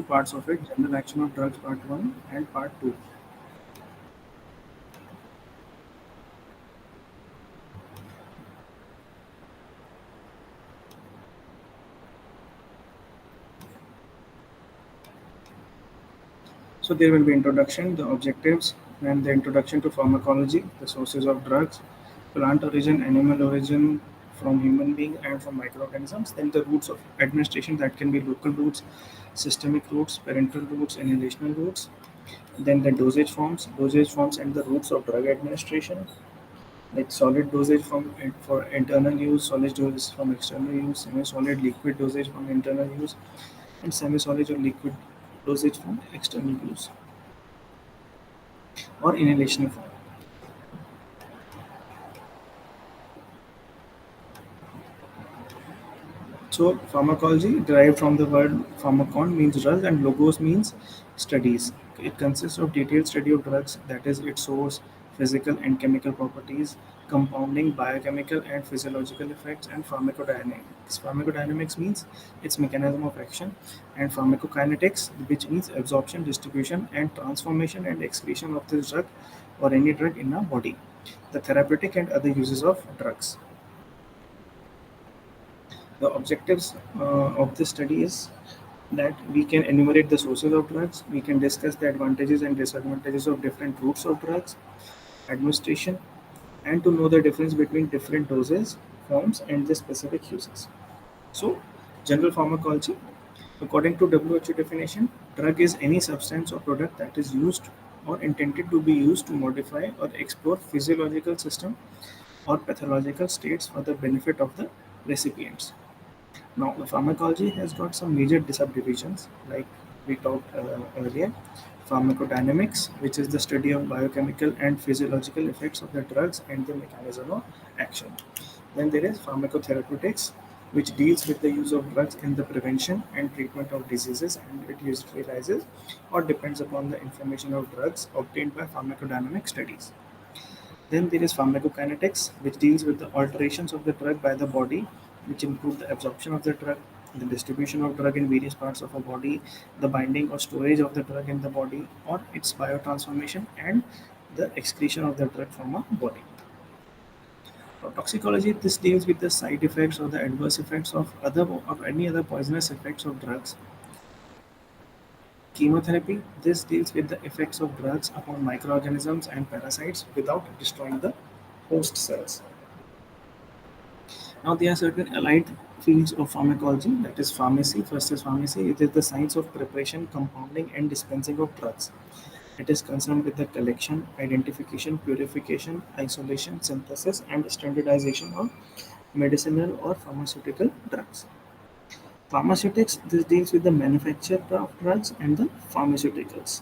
parts of it: general action of drugs part 1 and part 2. So there will be introduction, the objectives, and the introduction to pharmacology, the sources of drugs, plant origin, animal origin, from human being and from microorganisms. Then the routes of administration, that can be local routes, systemic routes, parenteral routes, inhalational routes. Then the dosage forms and the routes of drug administration, like solid dosage for internal use, solid dosage from external use, semi-solid liquid dosage from internal use, and semi-solid or liquid dosage from external use or inhalation form. So pharmacology derived from the word pharmakon means drug and logos means studies. It consists of detailed study of drugs, that is its source, physical and chemical properties, compounding, biochemical and physiological effects, and pharmacodynamics. Pharmacodynamics means its mechanism of action, and pharmacokinetics, which means absorption, distribution, and transformation and excretion of this drug or any drug in a body. The therapeutic and other uses of drugs. The objectives of this study is that we can enumerate the sources of drugs, we can discuss the advantages and disadvantages of different routes of drugs, administration, and to know the difference between different doses, forms, and the specific uses. So, general pharmacology, according to WHO definition, drug is any substance or product that is used or intended to be used to modify or explore physiological system or pathological states for the benefit of the recipients. Now, the pharmacology has got some major subdivisions, like we talked earlier. Pharmacodynamics, which is the study of biochemical and physiological effects of the drugs and the mechanism of action. Then there is pharmacotherapeutics, which deals with the use of drugs in the prevention and treatment of diseases, and it utilizes or depends upon the information of drugs obtained by pharmacodynamic studies. Then there is pharmacokinetics, which deals with the alterations of the drug by the body, which include the absorption of the drug, the distribution of drug in various parts of a body, the binding or storage of the drug in the body, or its biotransformation, and the excretion of the drug from a body. For toxicology, this deals with the side effects or the adverse effects of any other poisonous effects of drugs. Chemotherapy, this deals with the effects of drugs upon microorganisms and parasites without destroying the host cells. Now, there are certain allied fields of pharmacology, that is pharmacy. First is pharmacy, it is the science of preparation, compounding, and dispensing of drugs. It is concerned with the collection, identification, purification, isolation, synthesis, and standardization of medicinal or pharmaceutical drugs. Pharmaceutics, this deals with the manufacture of drugs and the pharmaceuticals.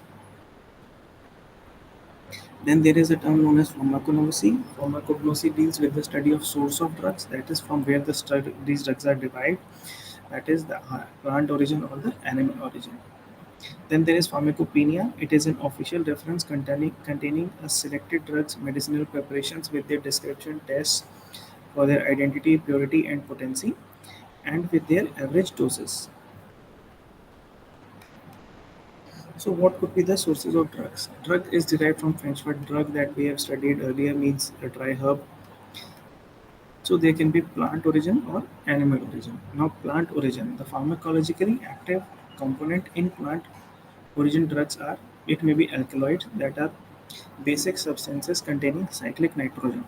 Then there is a term known as pharmacognosy. Pharmacognosy deals with the study of source of drugs, that is from where these drugs are derived, that is the plant origin or the animal origin. Then there is pharmacopoeia. It is an official reference containing a selected drugs, medicinal preparations with their description, tests for their identity, purity, and potency, and with their average doses. So, what could be the sources of drugs? Drug is derived from French word drug that we have studied earlier, means a dry herb. So, there can be plant origin or animal origin. Now, plant origin, the pharmacologically active component in plant origin drugs are, it may be alkaloids, that are basic substances containing cyclic nitrogen.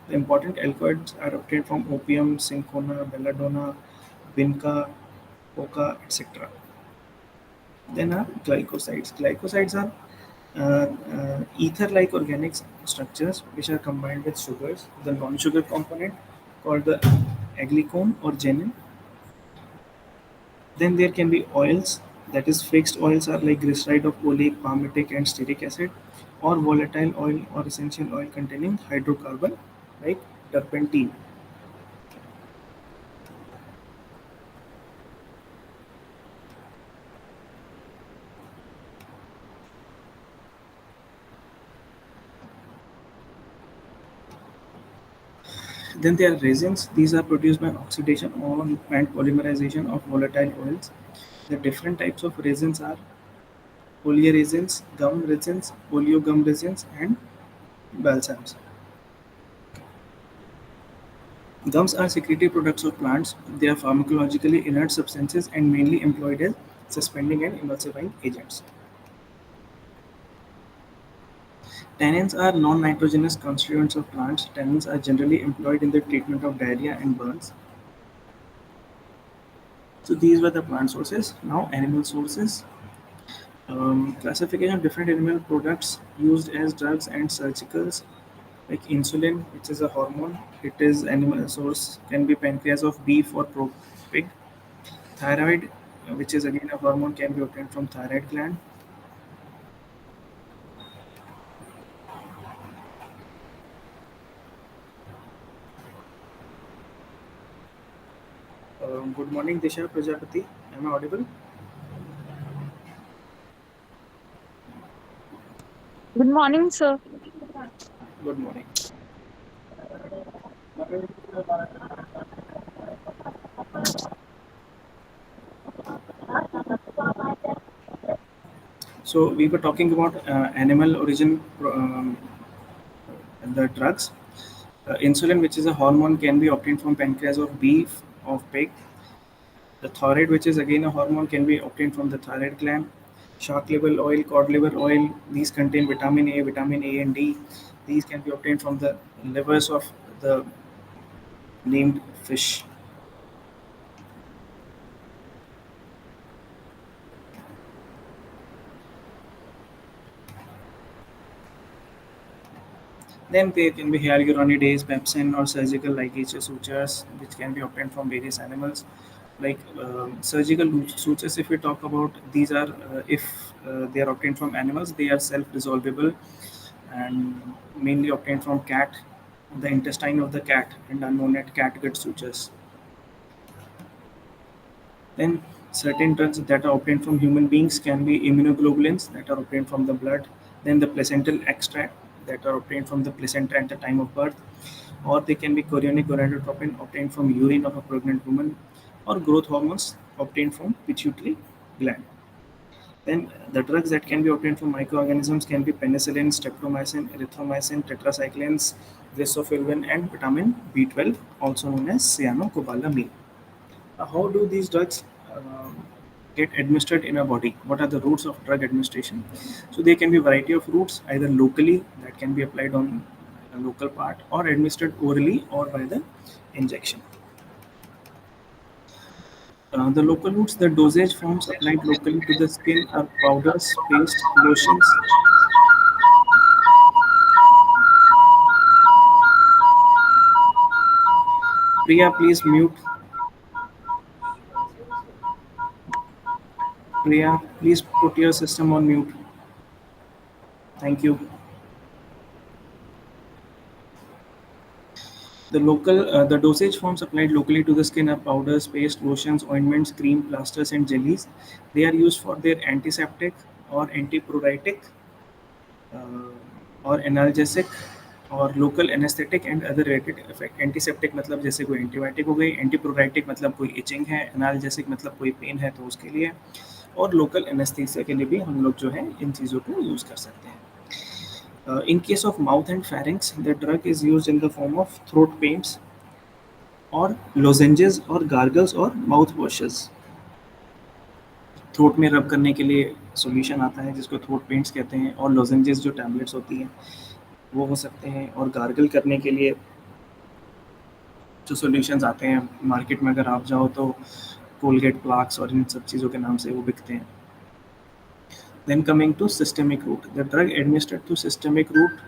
The important alkaloids are obtained from opium, cinchona, belladonna, vinca, coca, etc. Then are glycosides. Glycosides are ether-like organic structures which are combined with sugars. The non-sugar component called the aglycone or genin. Then there can be oils, that is fixed oils are like glyceride of oleic, palmitic, and stearic acid, or volatile oil or essential oil containing hydrocarbon like turpentine. Then there are resins. These are produced by oxidation on and polymerization of volatile oils. The different types of resins are oleoresins, gum resins, oleogum resins, and balsams. Gums are secretive products of plants. They are pharmacologically inert substances and mainly employed as suspending and emulsifying agents. Tannins are non-nitrogenous constituents of plants. Tannins are generally employed in the treatment of diarrhea and burns. So these were the plant sources. Now animal sources. Classification of different animal products used as drugs and surgicals, like insulin, which is a hormone. It is animal source, can be pancreas of beef or pig. Thyroid, which is again a hormone, can be obtained from thyroid gland. Good morning, Disha Prajapati. Am I audible? Good morning, sir. Good morning. So we were talking about animal origin, the drugs. Insulin, which is a hormone, can be obtained from pancreas of beef, of pig. The thyroid, which is again a hormone, can be obtained from the thyroid gland. Shark liver oil, cod liver oil, these contain vitamin A and D. These can be obtained from the livers of the named fish. Then there can be hyaluronidase, pepsin, or surgical ligature sutures, which can be obtained from various animals. Like surgical sutures, if we talk about, these are if they are obtained from animals, they are self-dissolvable and mainly obtained from cat, the intestine of the cat, and are known as catgut sutures. Then certain drugs that are obtained from human beings can be immunoglobulins that are obtained from the blood, then the placental extract that are obtained from the placenta at the time of birth, or they can be chorionic gonadotropin obtained from urine of a pregnant woman, or growth hormones obtained from pituitary gland. Then the drugs that can be obtained from microorganisms can be penicillin, streptomycin, erythromycin, tetracyclines, riboflavin, and vitamin B12, also known as cyanocobalamin. How do these drugs get administered in a body? What are the routes of drug administration? So there can be a variety of routes, either locally, that can be applied on a local part, or administered orally or by the injection. The local routes, the dosage forms applied locally to the skin are powders, paste, lotions. Priya, please mute. Priya, please put your system on mute. Thank you. The dosage forms applied locally to the skin are powders, paste, lotions, ointments, cream, plasters, and jellies. They are used for their antiseptic or antipruritic uh, or analgesic और local anaesthetic and other related effect. Antiseptic मतलब जैसे कोई antibiotic हो गई, एंटीप्रोराइटिक मतलब कोई etching है, analgesic मतलब कोई पेन है तो उसके लिए, और लोकल एनेस्थीसिया के लिए भी हम लोग जो है इन चीज़ों को यूज़ कर सकते हैं. In case of mouth and pharynx, the drug is used in the form of throat paints और lozenges और gargles और mouth washes. थ्रोट में रब करने के लिए सॉल्यूशन आता है जिसको थ्रोट पेंट्स कहते हैं, और लोजेंजेस जो टैबलेट्स होती हैं वो हो सकते हैं, और गार्गल करने के लिए जो सॉल्यूशंस आते हैं मार्केट में, अगर आप जाओ तो कोलगेट प्लाक्स और इन सब चीज़ों के नाम से वो बिकते हैं. Then coming to systemic route, the drug administered through systemic route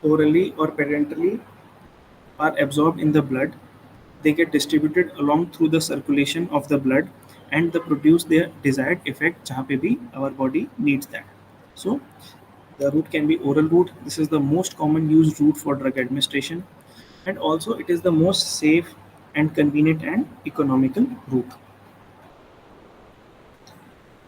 orally or parenterally are absorbed in the blood. They get distributed along through the circulation of the blood and they produce their desired effect जहाँ पे भी our body needs that. So the route can be oral route. This is the most common used route for drug administration, and also it is the most safe and convenient and economical route.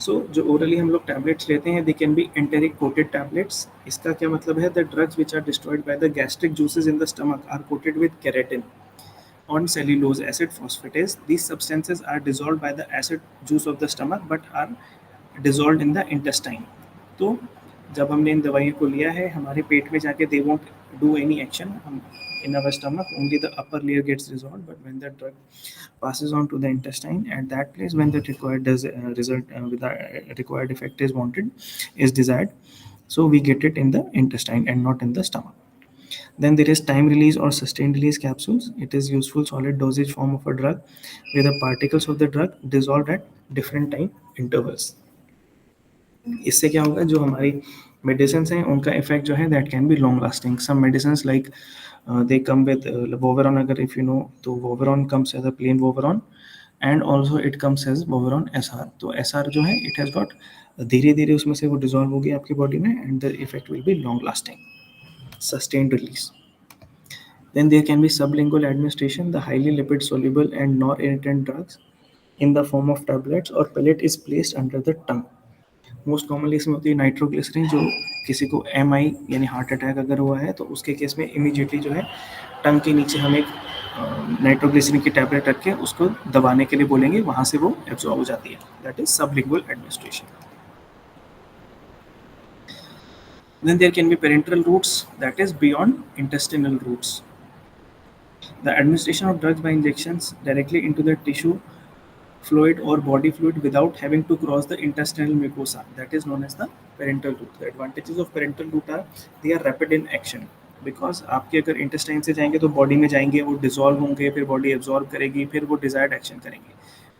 सो जो orally हम लोग tablets लेते हैं, they can be enteric coated tablets. इसका क्या मतलब है? The drugs which are destroyed by the gastric juices in the stomach are coated with keratin. on cellulose acid phosphatase. These substances are dissolved by the acid juice of the stomach but are dissolved in the intestine. तो जब हमने इन दवाइयों को लिया है हमारे पेट में जाके they won't do any action in our stomach, only the upper layer gets dissolved, but when the drug passes on to the intestine, at that place when the required result with the required effect is wanted, is desired, so we get it in the intestine and not in the stomach. Then there is time release or sustained release capsules. It is useful solid dosage form of a drug where the particles of the drug dissolved at different time intervals. इससे क्या होगा, जो हमारी medicine हैं उनका effect जो है that can be long lasting. Some medicine like they come with Voveran, अगर इफ यू नो तो Voveran comes as a plain Voveran and also it comes as Voveran SR. तो SR जो है it has got धीरे धीरे उसमें से वो डिजॉल्व होगी आपकी बॉडी में and the effect will be long lasting, sustained release. Then there can be sublingual administration. The highly lipid soluble and non-irritant drugs in the form of tablets or pellet is placed under the tongue. Most commonly इसमें होती है nitroglycerine, जो किसी को MI यानी heart attack अगर हुआ है तो उसके केस में इमीडिएटली जो है टंग के नीचे हम एक नाइट्रोग्लिसरीन की टैबलेट रख के उसको दबाने के लिए बोलेंगे, वहाँ से वो एब्जॉर्ब हो जाती है. That is sublingual administration. Then there can be parenteral routes, that is beyond intestinal routes. The administration of drugs by injections directly into the tissue fluid or body fluid without having to cross the intestinal mucosa, that is known as the parenteral route. The advantages of parenteral route are they are rapid in action, because आपके अगर intestine से जाएंगे तो body में जाएंगे, वो dissolve होंगे, फिर बॉडी एब्जॉर्ब करेगी, फिर वो डिजायर्ड एक्शन करेंगे.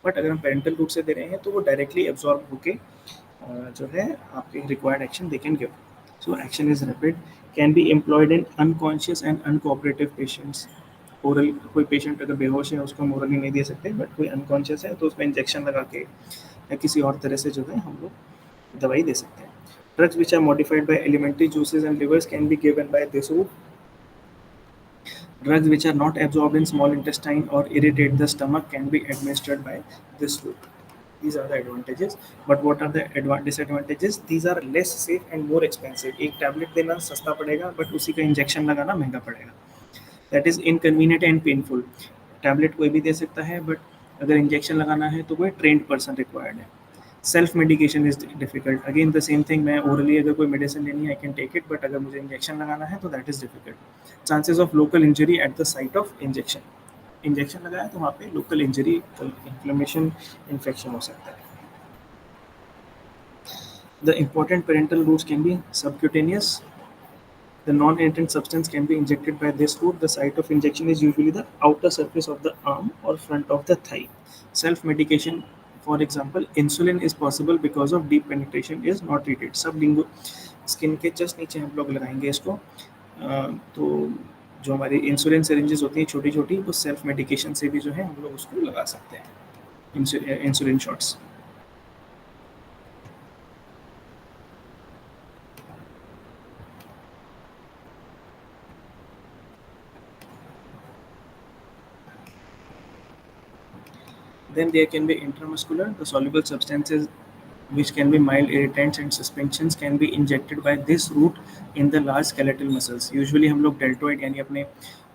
बट अगर हम पेरेंटल रूट से दे रहे हैं तो वो डायरेक्टली एब्जॉर्ब होके जो है आपके required action they can give. So action is rapid, can be employed in unconscious and uncooperative patients. Oral कोई पेशेंट अगर बेहोश है उसको हम ओरली नहीं दे सकते, बट कोई अनकॉन्शियस है तो उसको इंजेक्शन लगा के या किसी और तरह से जो है हम लोग दवाई दे सकते हैं. Drugs which are modified by alimentary juices and livers can be given by this route. Drugs which are not absorbed in small intestine or irritate the stomach can be administered by this route. These are the advantages. But what are the disadvantages? These are less safe and more expensive. एक tablet देना सस्ता पड़ेगा, but उसी का injection लगाना महंगा पड़ेगा. That is inconvenient and painful. Tablet कोई भी दे सकता है, बट अगर इंजेक्शन लगाना है तो कोई ट्रेंड पर्सन रिक्वायर्ड है. Self medication is difficult. Again the same thing, मैं ओरली अगर कोई मेडिसिन लेनी है I can take it, but अगर मुझे इंजेक्शन लगाना है तो that is difficult. Chances of local injury at the site of injection. Injection लगाया तो वहाँ पे लोकल इंजरी, इन्फ्लेमेशन, इन्फेक्शन हो सकता है. The important parenteral routes can be subcutaneous. The non-irritant substance can be injected by this route. The site of injection is usually the outer surface of the arm or front of the thigh. Self-medication, for example, insulin is possible because of deep penetration is not treated. Sublingual skin के just नीचे हम लोग लगाएंगे इसको. तो जो हमारी insulin syringes होती हैं छोटी छोटी, वो सेल्फ मेडिकेशन से भी जो है हम लोग उसको लगा सकते हैं, insulin shots. Then there can be intramuscular. The soluble substances which can be mild irritants and suspensions can be injected by this route in the large skeletal muscles. Usually हम लोग deltoid यानी अपने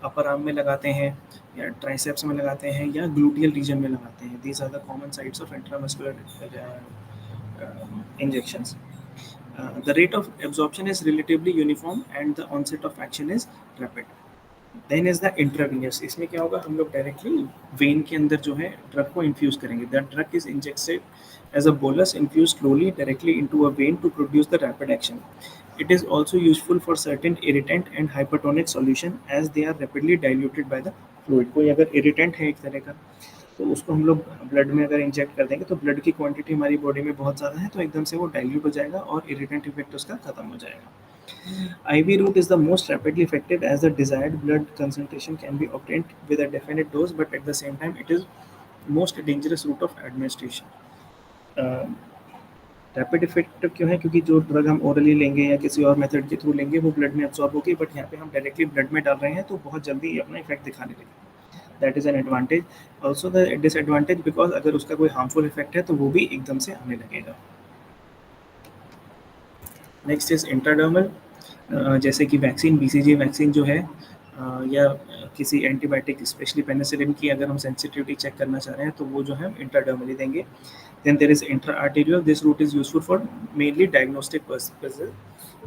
अपर आर्म में लगाते हैं, या triceps में लगाते हैं, या ग्लूटियल रीजन में लगाते हैं. These are the common sites of intramuscular injections. The rate of absorption is relatively uniform and the onset of action is rapid. Then is the intravenous. इसमें क्या होगा, हम लोग डायरेक्टली वेन के अंदर जो है ड्रग को इन्फ्यूज करेंगे. The drug is injected as a bolus, infuse slowly directly into a vein to produce the rapid action. It is also useful for certain irritant and hypertonic solution as they are rapidly diluted by the fluid. कोई अगर irritant है एक तरह का, तो उसको हम लोग ब्लड में अगर इंजेक्ट कर देंगे तो ब्लड की क्वांटिटी हमारी बॉडी में बहुत ज़्यादा है, तो एकदम से वो डाइल्यूट हो जाएगा और इरिटेंट इफेक्ट उसका खत्म हो जाएगा. IV route is the most rapidly effective as the desired blood concentration can be obtained with a definite dose, but at the same time it is most dangerous route of administration. Rapid effective क्यों है, क्योंकि जो drug हम orally लेंगे या किसी और method के थ्रू लेंगे वो ब्लड में एब्जॉर्ब होगी, बट यहाँ पे हम डायरेक्टली ब्लड में डाल रहे हैं तो बहुत जल्दी अपना इफेक्ट दिखाने लगेगा. That is an advantage. Also the disadvantage, because अगर उसका कोई हार्मफुल इफेक्ट है तो वो भी एकदम से आने लगेगा. Next is intradermal. जैसे कि वैक्सीन, BCG वैक्सीन जो है या किसी एंटीबायोटिक स्पेशली पेनिसिलिन की अगर हम सेंसिटिविटी चेक करना चाह रहे हैं तो वो जो है हम इंट्राडर्मली देंगे. Then there is intra arterial. This route is useful for mainly diagnostic purposes,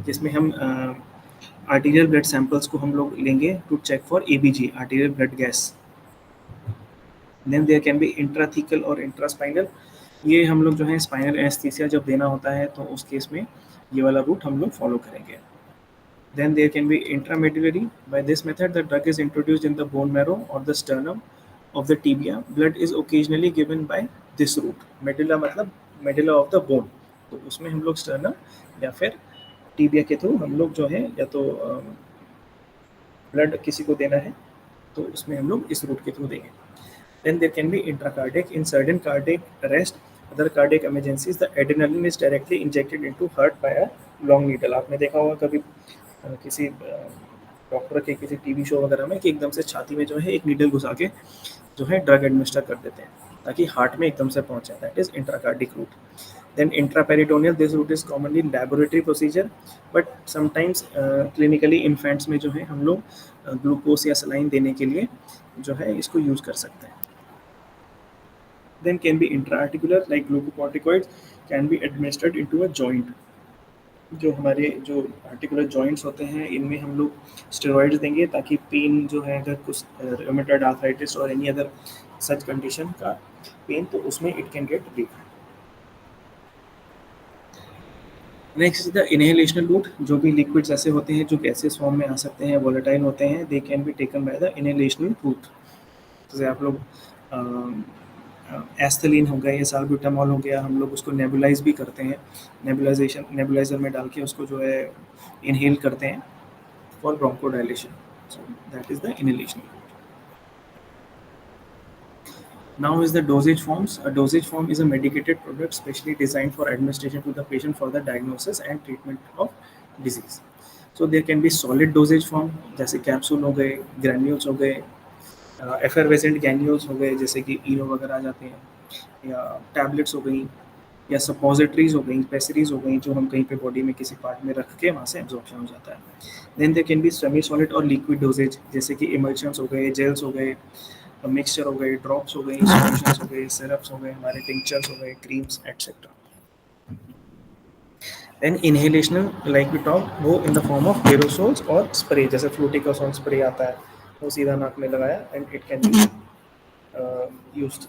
जिसमें हम आर्टीरियल ब्लड सैंपल्स को हम लोग लेंगे to check for ABG, arterial blood gas. Then there can be intrathecal और इंट्रास्पाइनल. ये हम लोग जो है स्पाइनल एनेस्थीसिया जब देना होता है तो उस केस में ये वाला रूट हम लोग फॉलो करेंगे. Then there can be intramedullary. By this method, the drug is introduced in the bone marrow or the sternum of the tibia. Blood is occasionally given by this route. Medulla मतलब medulla of the bone. तो उसमें हम लोग sternum या फिर tibia के through हम लोग जो है या तो ब्लड किसी को देना है तो उसमें हम लोग इस रूट के थ्रू देंगे. Then there can be intracardiac. In sudden cardiac arrest, other cardiac emergencies, the adrenaline is directly injected into heart by a long needle. आपने देखा होगा कभी किसी डॉक्टर के किसी टीवी शो वगैरह में कि एकदम से छाती में जो है एक नीडल घुसा के जो है ड्रग एडमिनिस्टर कर देते हैं ताकि हार्ट में एकदम से पहुंचे. That is intracardiac route. Then intraperitoneal. This route is commonly laboratory procedure, but sometimes clinically infants में जो है हम लोग ग्लूकोज या सलाइन देने के लिए जो है इसको यूज कर सकते हैं. Then can be intra-articular, like glucocorticoids can be administered into a joint. जो हमारे जो आर्टिकुलर जॉइंट्स होते हैं इनमें हम लोग स्टेरॉइड्स देंगे ताकि पेन जो है अगर कुछ रूमेटॉइड आर्थराइटिस और एनी अदर सच कंडीशन का पेन तो उसमें it can get relief. Next is the inhalational route. जो भी लिक्विड्स ऐसे होते हैं जो गैसेस फॉर्म में आ सकते हैं, वोलेटाइल होते हैं, they can be taken by the inhalational route. जैसे आप लोग एस्थलीन हो गया या साल्ब्यूटामॉल हो गया, हम लोग उसको नेबुलाइज भी करते हैं. नेबुलाइजर में डाल के उसको जो है इनहेल करते हैं for ब्रोंकोडाइलेशन. So that is the inhalation. Now is the dosage forms. A dosage form is a medicated product specially designed for administration to the patient for the diagnosis and treatment of disease. So there can be solid dosage form जैसे capsule हो गए, granules हो गए, effervescent granules हो गए जैसे कि इनो वगैरह आ जाते हैं, या टैबलेट्स हो गई, या सपोजिटरीज हो गई, पेसरीज हो गई जो हम कहीं पे बॉडी में किसी पार्ट में रख के वहाँ से एब्जॉर्प्शन हो जाता है. Then there can be semi solid और लिक्विड डोजेज जैसे कि इमल्शंस हो गए, जेल्स हो गए, मिक्सचर हो गए, ड्रॉप्स हो गई, सॉल्यूशंस हो गए, सिरप्स हो गए, हमारे टिंक्चर्स हो गए, creams etcetera. Then inhalational like we talk वो in the form of aerosols और स्प्रे, जैसे फ्लूटिकोसॉल स्प्रे आता है वो सीधा नाक में लगाया and it can be used.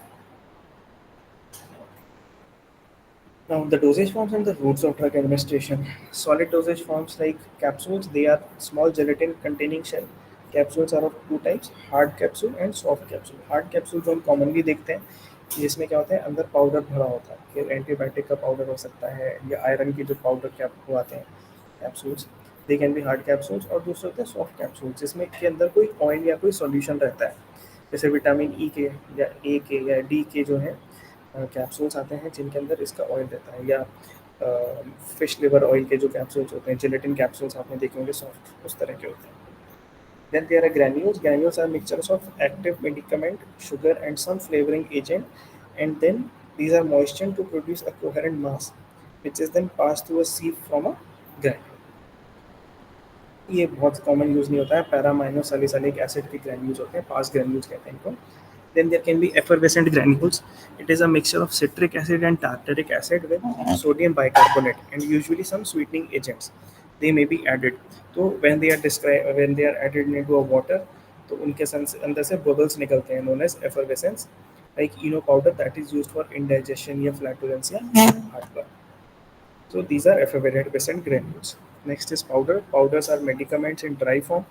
Now the dosage forms and the routes of drug administration. Solid dosage forms like capsules, they are small gelatin containing shell. Capsules are of two types, hard capsule and soft capsule. Hard capsule जो हम commonly देखते हैं जिसमें क्या होता है अंदर powder भरा होता है, फिर एंटीबायोटिक का पाउडर हो सकता है या आयरन के जो पाउडर कैप वो आते हैं capsules, they can B hard capsules. और दूसरे होते हैं सॉफ्ट कैप्सूल्स जिसमें के अंदर कोई ऑयल या कोई सॉल्यूशन रहता है, जैसे विटामिन ई के या ए के या डी के जो है कैप्सूल्स आते हैं जिनके अंदर इसका ऑयल रहता है, या फिश लिवर ऑयल के जो कैप्सूल्स होते हैं, जेलेटिन कैप्सूल्स आपने देखे होंगे सॉफ्ट उस तरह के होते हैं. Then there are granules. Granules are mixtures of active medicament, sugar and some flavoring agent, and then these are moistened to produce a coherent mass which is then passed through a sieve from a granule. ये बहुत common use नहीं होता है. Para-amino salicylic acid के granules होते हैं, पास granules कहते हैं इनको. Then there can be effervescent granules. It is a mixture of citric acid and tartaric acid with sodium bicarbonate and usually some sweetening agents. They may be added. तो when they are added into a water, तो उनके अंदर से bubbles निकलते हैं known as effervescence, like eno powder that is used for indigestion या flatulence या heartburn. So these are effervescent granules. Next is powder. Powders are medicaments in dry form.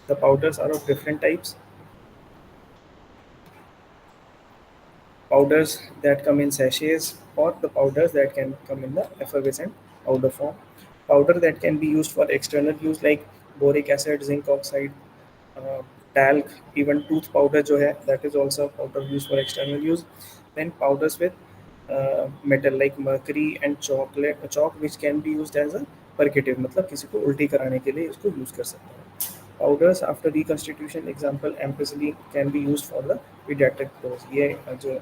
The powders are of different types. Powders that come in sachets or the powders that can come in the effervescent powder form. Powder that can be used for external use like boric acid, zinc oxide, talc, even tooth powder जो है that is also powder used for external use. Then powders with metal like mercury and chalk which can be used as a purgative, मतलब किसी को उल्टी कराने के लिए इसको यूज कर सकते हैं. Powders after reconstitution, example ampicillin can be used for the pediatric dose. ये जो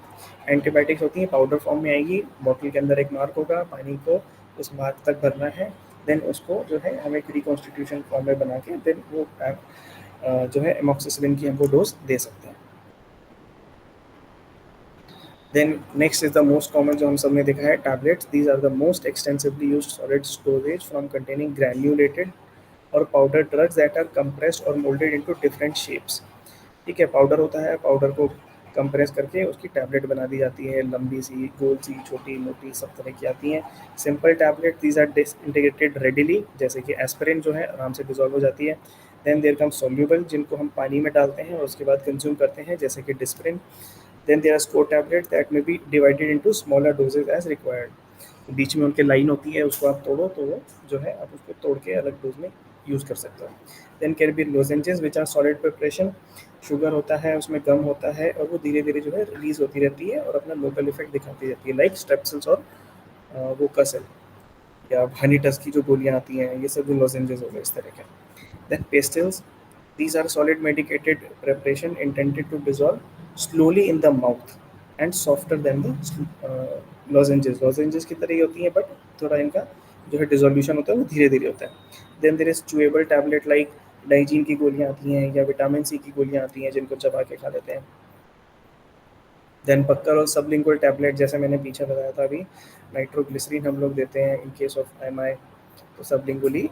एंटीबायोटिक्स होती हैं पाउडर फॉर्म में आएगी, बॉटल के अंदर एक मार्क होगा, पानी को उस मार्क तक भरना है, देन उसको जो है हमें रिकॉन्स्टिट्यूशन फॉर्म में बना के देन वो जो है एमोक्सिसिलिन की हम वो डोज दे सकते हैं। Then next is the most common जो हम सब ने देखा है tablets. These are the most extensively used solid storage from containing granulated और powder drugs that are compressed और मोल्डेड इनटू डिफरेंट शेप्स। ठीक है, पाउडर होता है, पाउडर को कंप्रेस करके उसकी टैबलेट बना दी जाती है, लंबी सी, गोल सी, छोटी मोटी सब तरह की आती हैं। Simple tablet these are disintegrated readily, जैसे कि एस्पिरिन जो है आराम से डिजॉल्व हो जाती है। देन देयर कम सोल्यूबल, जिनको हम पानी में डालते हैं और उसके बाद कंज्यूम करते हैं, जैसे कि Disprin. Then there are score tablet that may be divided into smaller doses as required. बीच में उनके लाइन होती है, उसको आप तोड़ो तो वो जो है आप उसको तोड़ के अलग डोज में यूज़ कर सकते हो। Then can be lozenges which are solid preparation. Sugar होता है, उसमें गम होता है और वो धीरे धीरे जो है रिलीज होती रहती है और अपना लोकल इफेक्ट दिखाती रहती है, लाइक स्ट्रेप्सिल्स और वो कसल या हनी टस की जो गोलियाँ आती हैं, ये सब जो लोजेंजेस हो गए इस तरह के। Then pastils, these are solid medicated preparation intended to dissolve slowly in the mouth and softer than the lozenges. Lozenges की तरह ही होती हैं बट थोड़ा इनका जो है डिसोल्यूशन होता है वो धीरे धीरे होता है। Then there is chewable tablet like Digene की गोलियाँ आती हैं या विटामिन सी की गोलियाँ आती हैं जिनको चबा के खा लेते हैं। देन पक्कर और सबलिंगुअल टैबलेट, जैसे मैंने पीछे बताया था अभी, नाइट्रोग्लिसरीन हम लोग देते हैं इन केस ऑफ एमआई, तो सबलिंगुअली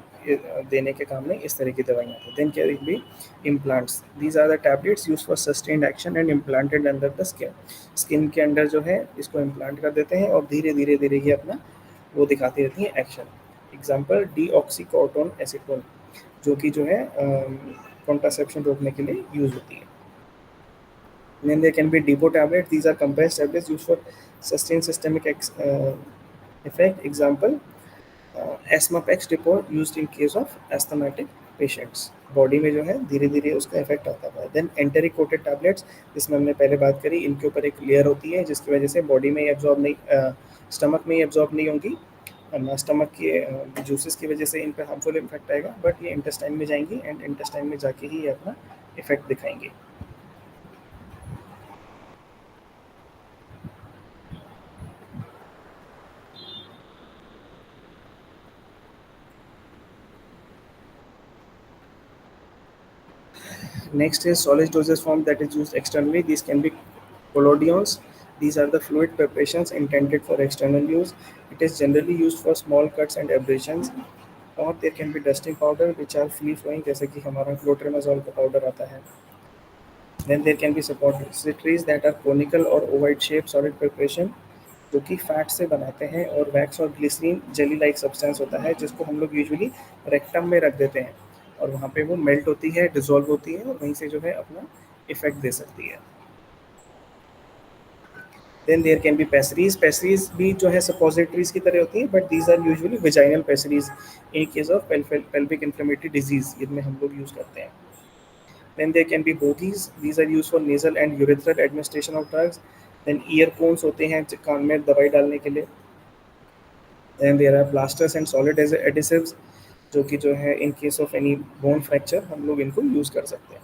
देने के काम में इस तरह की दवाइयाँ आती हैं। Then can be implants, these are the tablets use for sustained action and implanted under the skin. Skin के अंदर जो है इसको इम्प्लांट कर देते हैं और धीरे धीरे धीरे ये अपना वो दिखाती रहती हैं एक्शन। एग्जाम्पल डी ऑक्सीकोटोन एसीटोन, जो कि जो है कॉन्ट्रासेप्शन रोकने के लिए यूज होती है। Then there can be depot tablets. These are compressed tablets used for sustained systemic effect. Example, Asmapex depot used in case of asthmatic patients. Body में जो है धीरे धीरे उसका इफेक्ट आता है। देन एंटेरिक कोटेड टैबलेट्स, जिसमें हमने पहले बात करी, इनके ऊपर एक लेयर होती है जिसकी वजह से बॉडी में एब्जॉर्ब नहीं, स्टमक में ही एब्जॉर्ब नहीं होंगी, स्टमक के जूसेस की वजह से इन पर हार्मफुल इफेक्ट आएगा, बट ये इंटेस्टाइन में जाएंगी एंड इंटेस्टाइन में जाके ही ये अपना इफेक्ट दिखाएंगे। Next is solid dosage form that is used externally. These can be collodions. These are the fluid preparations intended for external use. It is generally used for small cuts and abrasions. और there can be dusting powder which are free flowing, जैसे कि हमारा क्लोट्रेमाजोल का powder आता है। Then there can be suppositories that are conical or ovoid shaped solid preparation, जो कि fat से बनाते हैं, और वैक्स और ग्लिसरीन जेली लाइक सब्सटेंस होता है जिसको हम लोग यूजुअली रेक्टम में रख देते हैं और वहाँ पे वो मेल्ट होती है, डिसॉल्व होती है और वहीं से जो है अपना इफेक्ट दे सकती है। Then there can be pessaries. Pessaries भी जो है सपोजिटरीज की तरह होती है but these are usually vaginal pessaries in case of pelvic inflammatory disease, इनमें हम लोग यूज़ करते हैं। Then there can be bogies. These are used for nasal and urethral administration of drugs. Then ear cones होते हैं कान में दवाई डालने के लिए। Then there are plasters and solid adhesives, जो कि जो है in case of any bone fracture हम लोग इनको यूज़ कर सकते हैं।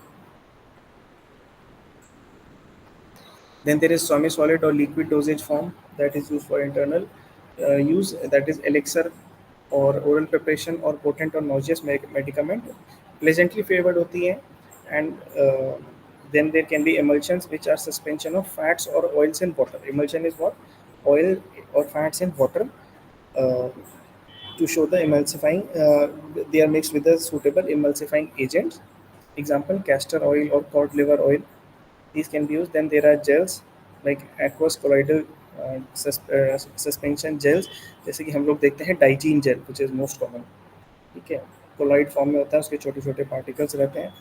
Then there is semi-solid or liquid dosage form that is used for internal use, that is elixir or oral preparation or potent or nauseous medicament, pleasantly flavored होती है। And then there can be emulsions which are suspension of fats or oils in water. Emulsion is what? Oil or fats in water uh, to show the emulsifying, they are mixed with the suitable emulsifying agents. Example, castor oil or cod liver oil, these can be used. Then there are gels like aqueous colloidal suspension gels, जैसे कि हम लोग देखते हैं Digene gel which is most common. ठीक है, colloid form में होता है, उसके छोटे छोटे पार्टिकल्स रहते हैं।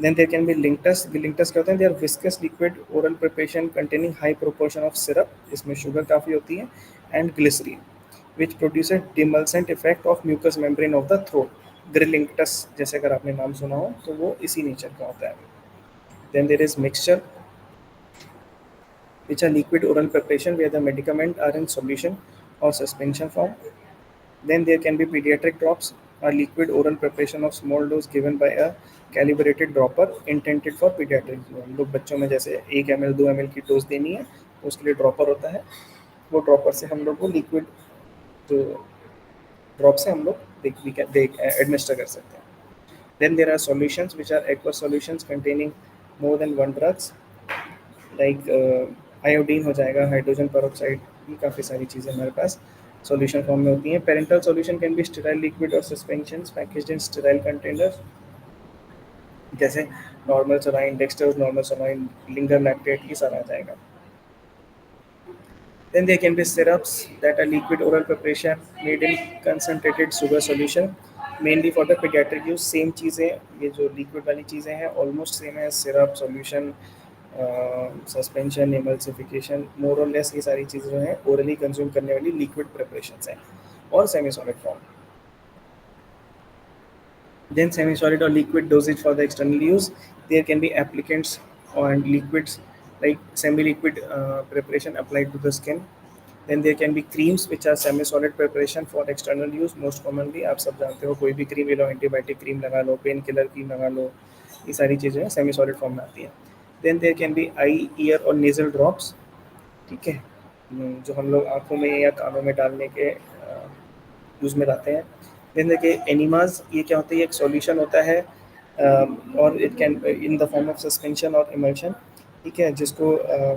Then there can be linctus. Linctus क्या होते हैं? They are viscous liquid oral preparation containing high proportion of syrup, इसमें शुगर काफ़ी होती है, and glycerine which produces demulcent effect of mucus membrane of the throat. Grilinctus जैसे अगर आपने नाम सुना हो तो वो इसी नेचर का होता है। Then there is mixture which are liquid oral preparation where the medicament are in solution or suspension form. Then there can be pediatric drops, a liquid oral preparation of small dose given by a calibrated dropper intended for pediatric use. हम लोग बच्चों में जैसे 1 ml 2 ml की dose देनी है तो उसके लिए ड्रॉपर होता है, वो ड्रॉपर से हम लोग वो लिक्विड जो ड्रॉप से हम लोग एडमिनिस्टर कर सकते हैं। Then there are solutions which are aqueous solutions containing more than one drugs, like iodine हो जाएगा, हाइड्रोजन पेरोक्साइड, ये काफ़ी सारी चीज़ें हमारे पास सॉल्यूशन फॉर्म में होती हैं. Parenteral solution can be sterile liquid और suspensions packaged in sterile containers, जैसे normal saline, dextrose normal saline, Ringer lactate, ये सारा आ जाएगा. Then there can be syrups that are liquid oral preparation made in concentrated sugar solution, mainly for the pediatric use. Same चीज़ें, ये जो liquid वाली चीज़ें हैं ऑलमोस्ट सेम है. सिरप, सॉल्यूशन, सस्पेंशन, एमल्सिफिकेशन, मोर और लेस ये सारी चीज़ें जो हैं ओरली कंज्यूम करने वाली लिक्विड प्रिपरेशंस हैं और semi solid form. Then semi-solid or liquid dosage for the external use. There can be applicants and liquids like semi-liquid preparation applied to the skin. Then there can be creams which are semi-solid preparation for external use. Most commonly आप सब जानते हो, कोई भी cream ले लो, antibiotic cream लगा लो, pain killer cream लगा लो, ये सारी चीज़ें सेमी सॉलिड फॉर्म में आती हैं. Then there can be eye, ear और नेजल ड्रॉप्स, ठीक है, जो हम लोग आँखों में या कानों में डालने के यूज़ में लाते हैं. देन देखिए एनिमाज, ये क्या होता है, ये एक सॉल्यूशन होता है और it can in the form of suspension और इमल्शन, ठीक है, जिसको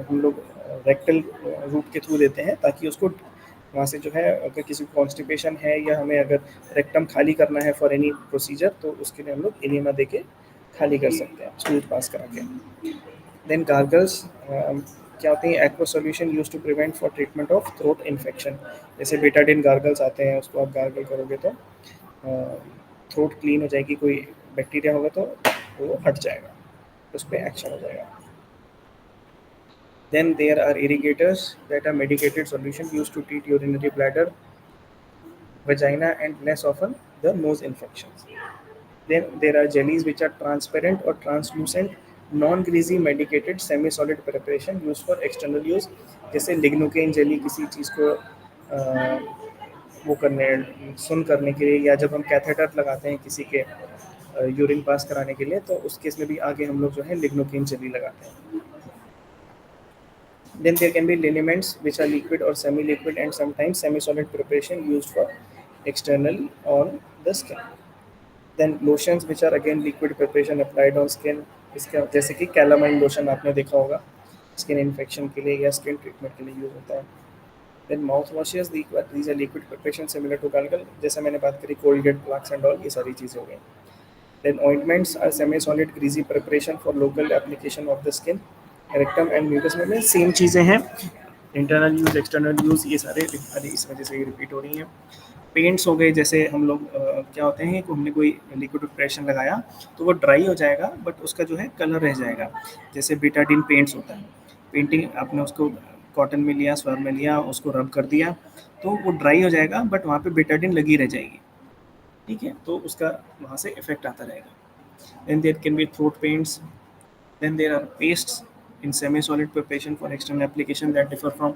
हम लोग रेक्टल रूट के थ्रू देते हैं ताकि उसको वहाँ से जो है, अगर किसी को कॉन्स्टिपेशन है या हमें अगर रेक्टम खाली करना है फॉर एनी प्रोसीजर, तो उसके लिए हम लोग एनिमा दे के खाली कर सकते हैं, स्टूज पास करा के. देन गार्गल्स क्या होते हैं, aqua solution use to prevent for treatment of throat infection. जैसे बेटाडिन गार्गल्स आते हैं, उसको आप गार्गल करोगे तो थ्रोट क्लीन हो जाएगी, कोई बैक्टीरिया होगा तो वो हट जाएगा, उस पर एक्शन हो जाएगा. Then there are irrigators that are medicated solution used to treat urinary bladder, vagina and less often the nose infections. Then there are jellies which are transparent or translucent, non-greasy medicated semi-solid preparation used for external use. जैसे lignocaine jelly किसी चीज़ को वो करने, सुन करने के लिए, या जब हम कैथेटर लगाते हैं किसी के यूरिन पास कराने के लिए, तो उस केस में भी आगे हम लोग जो है लिग्नोकेन जेली लगाते हैं. Then there can be liniments which are liquid or semi-liquid and sometimes semi-solid preparation used for external on the skin. Then lotions which are again liquid preparation applied on skin. इसका जैसे कि calamine lotion आपने देखा होगा, skin infection के लिए या skin treatment के लिए यूज होता है. Then mouth washes, these are liquid preparation similar to gargle, जैसे मैंने बात करी कोलगेट, प्लाक्स एंड ऑल, ये सारी चीज़ें हो गई. Then ointments are semi-solid greasy preparation for local application of the skin. Rectum and mucus में सेम चीज़ें हैं, इंटरनल यूज़, एक्सटर्नल यूज़, ये सारे इस वजह से रिपीट हो रही हैं. पेंट्स हो गए, जैसे हम लोग क्या होते हैं कि हमने कोई लिक्विड प्रिपरेशन लगाया तो वो ड्राई हो जाएगा बट उसका जो है कलर रह जाएगा. जैसे बेटाडीन पेंट्स होता है, पेंटिंग आपने उसको कॉटन में लिया, स्वर में लिया, उसको रब कर दिया तो वो ड्राई हो जाएगा बट वहाँ पे बेटाडीन लगी रह जाएगी, ठीक है, तो उसका वहाँ से इफेक्ट आता रहेगा. Then there can be throat paints. Then there are pastes in semi-solid preparation for external application that differ from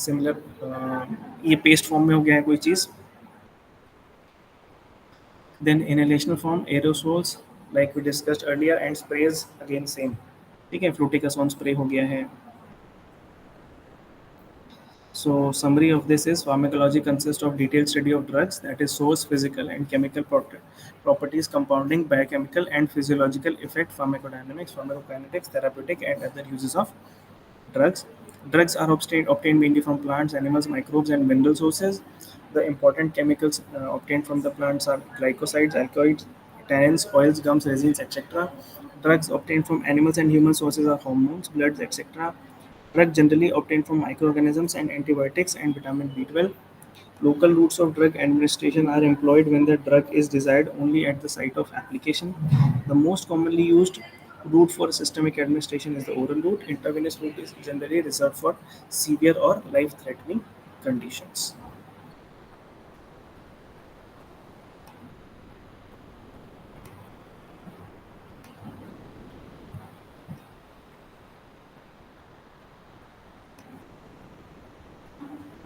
similar. ये paste form में हो गया है कोई चीज़. Then inhalational form, aerosols like we discussed earlier, and sprays again same, ठीक है, fluticasone spray हो गया है. So summary of this is pharmacology consists of detailed study of drugs, that is source, physical and chemical properties, compounding, biochemical and physiological effect, pharmacodynamics, pharmacokinetics, therapeutic and other uses of drugs. Drugs are obtained mainly from plants, animals, microbes and mineral sources. The important chemicals obtained from the plants are glycosides, alkaloids, tannins, oils, gums, resins, etc. Drugs obtained from animals and human sources are hormones, bloods, etc. Drug generally obtained from microorganisms and antibiotics and vitamin B12. Local routes of drug administration are employed when the drug is desired only at the site of application. The most commonly used route for systemic administration is the oral route. Intravenous route is generally reserved for severe or life-threatening conditions.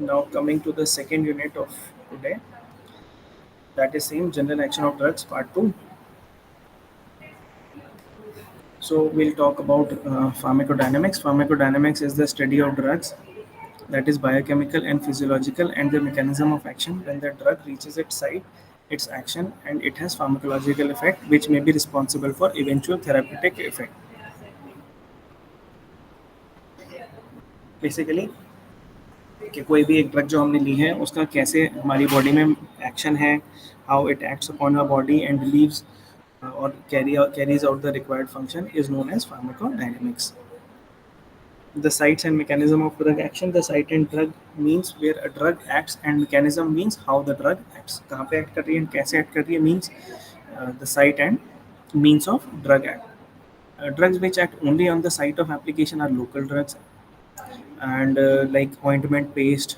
Now coming to the second unit of today, that is same general action of drugs part 2. So we'll talk about pharmacodynamics. Pharmacodynamics is the study of drugs, that is biochemical and physiological, and the mechanism of action when the drug reaches its site its action and it has pharmacological effect which may be responsible for eventual therapeutic effect. Basically कि कोई भी एक drug जो हमने ली है उसका कैसे हमारी बॉडी में एक्शन है, how it acts upon our body and leaves और carries out the required function is known as pharmacodynamics. The sites and mechanism of drug action. The site and drug means where a drug acts and mechanism means how the drug acts. कहाँ पे act कर रही है and कैसे act कर रही है means the site and means of drug act. Drugs which act only on the site of application are local drugs and like ointment, paste,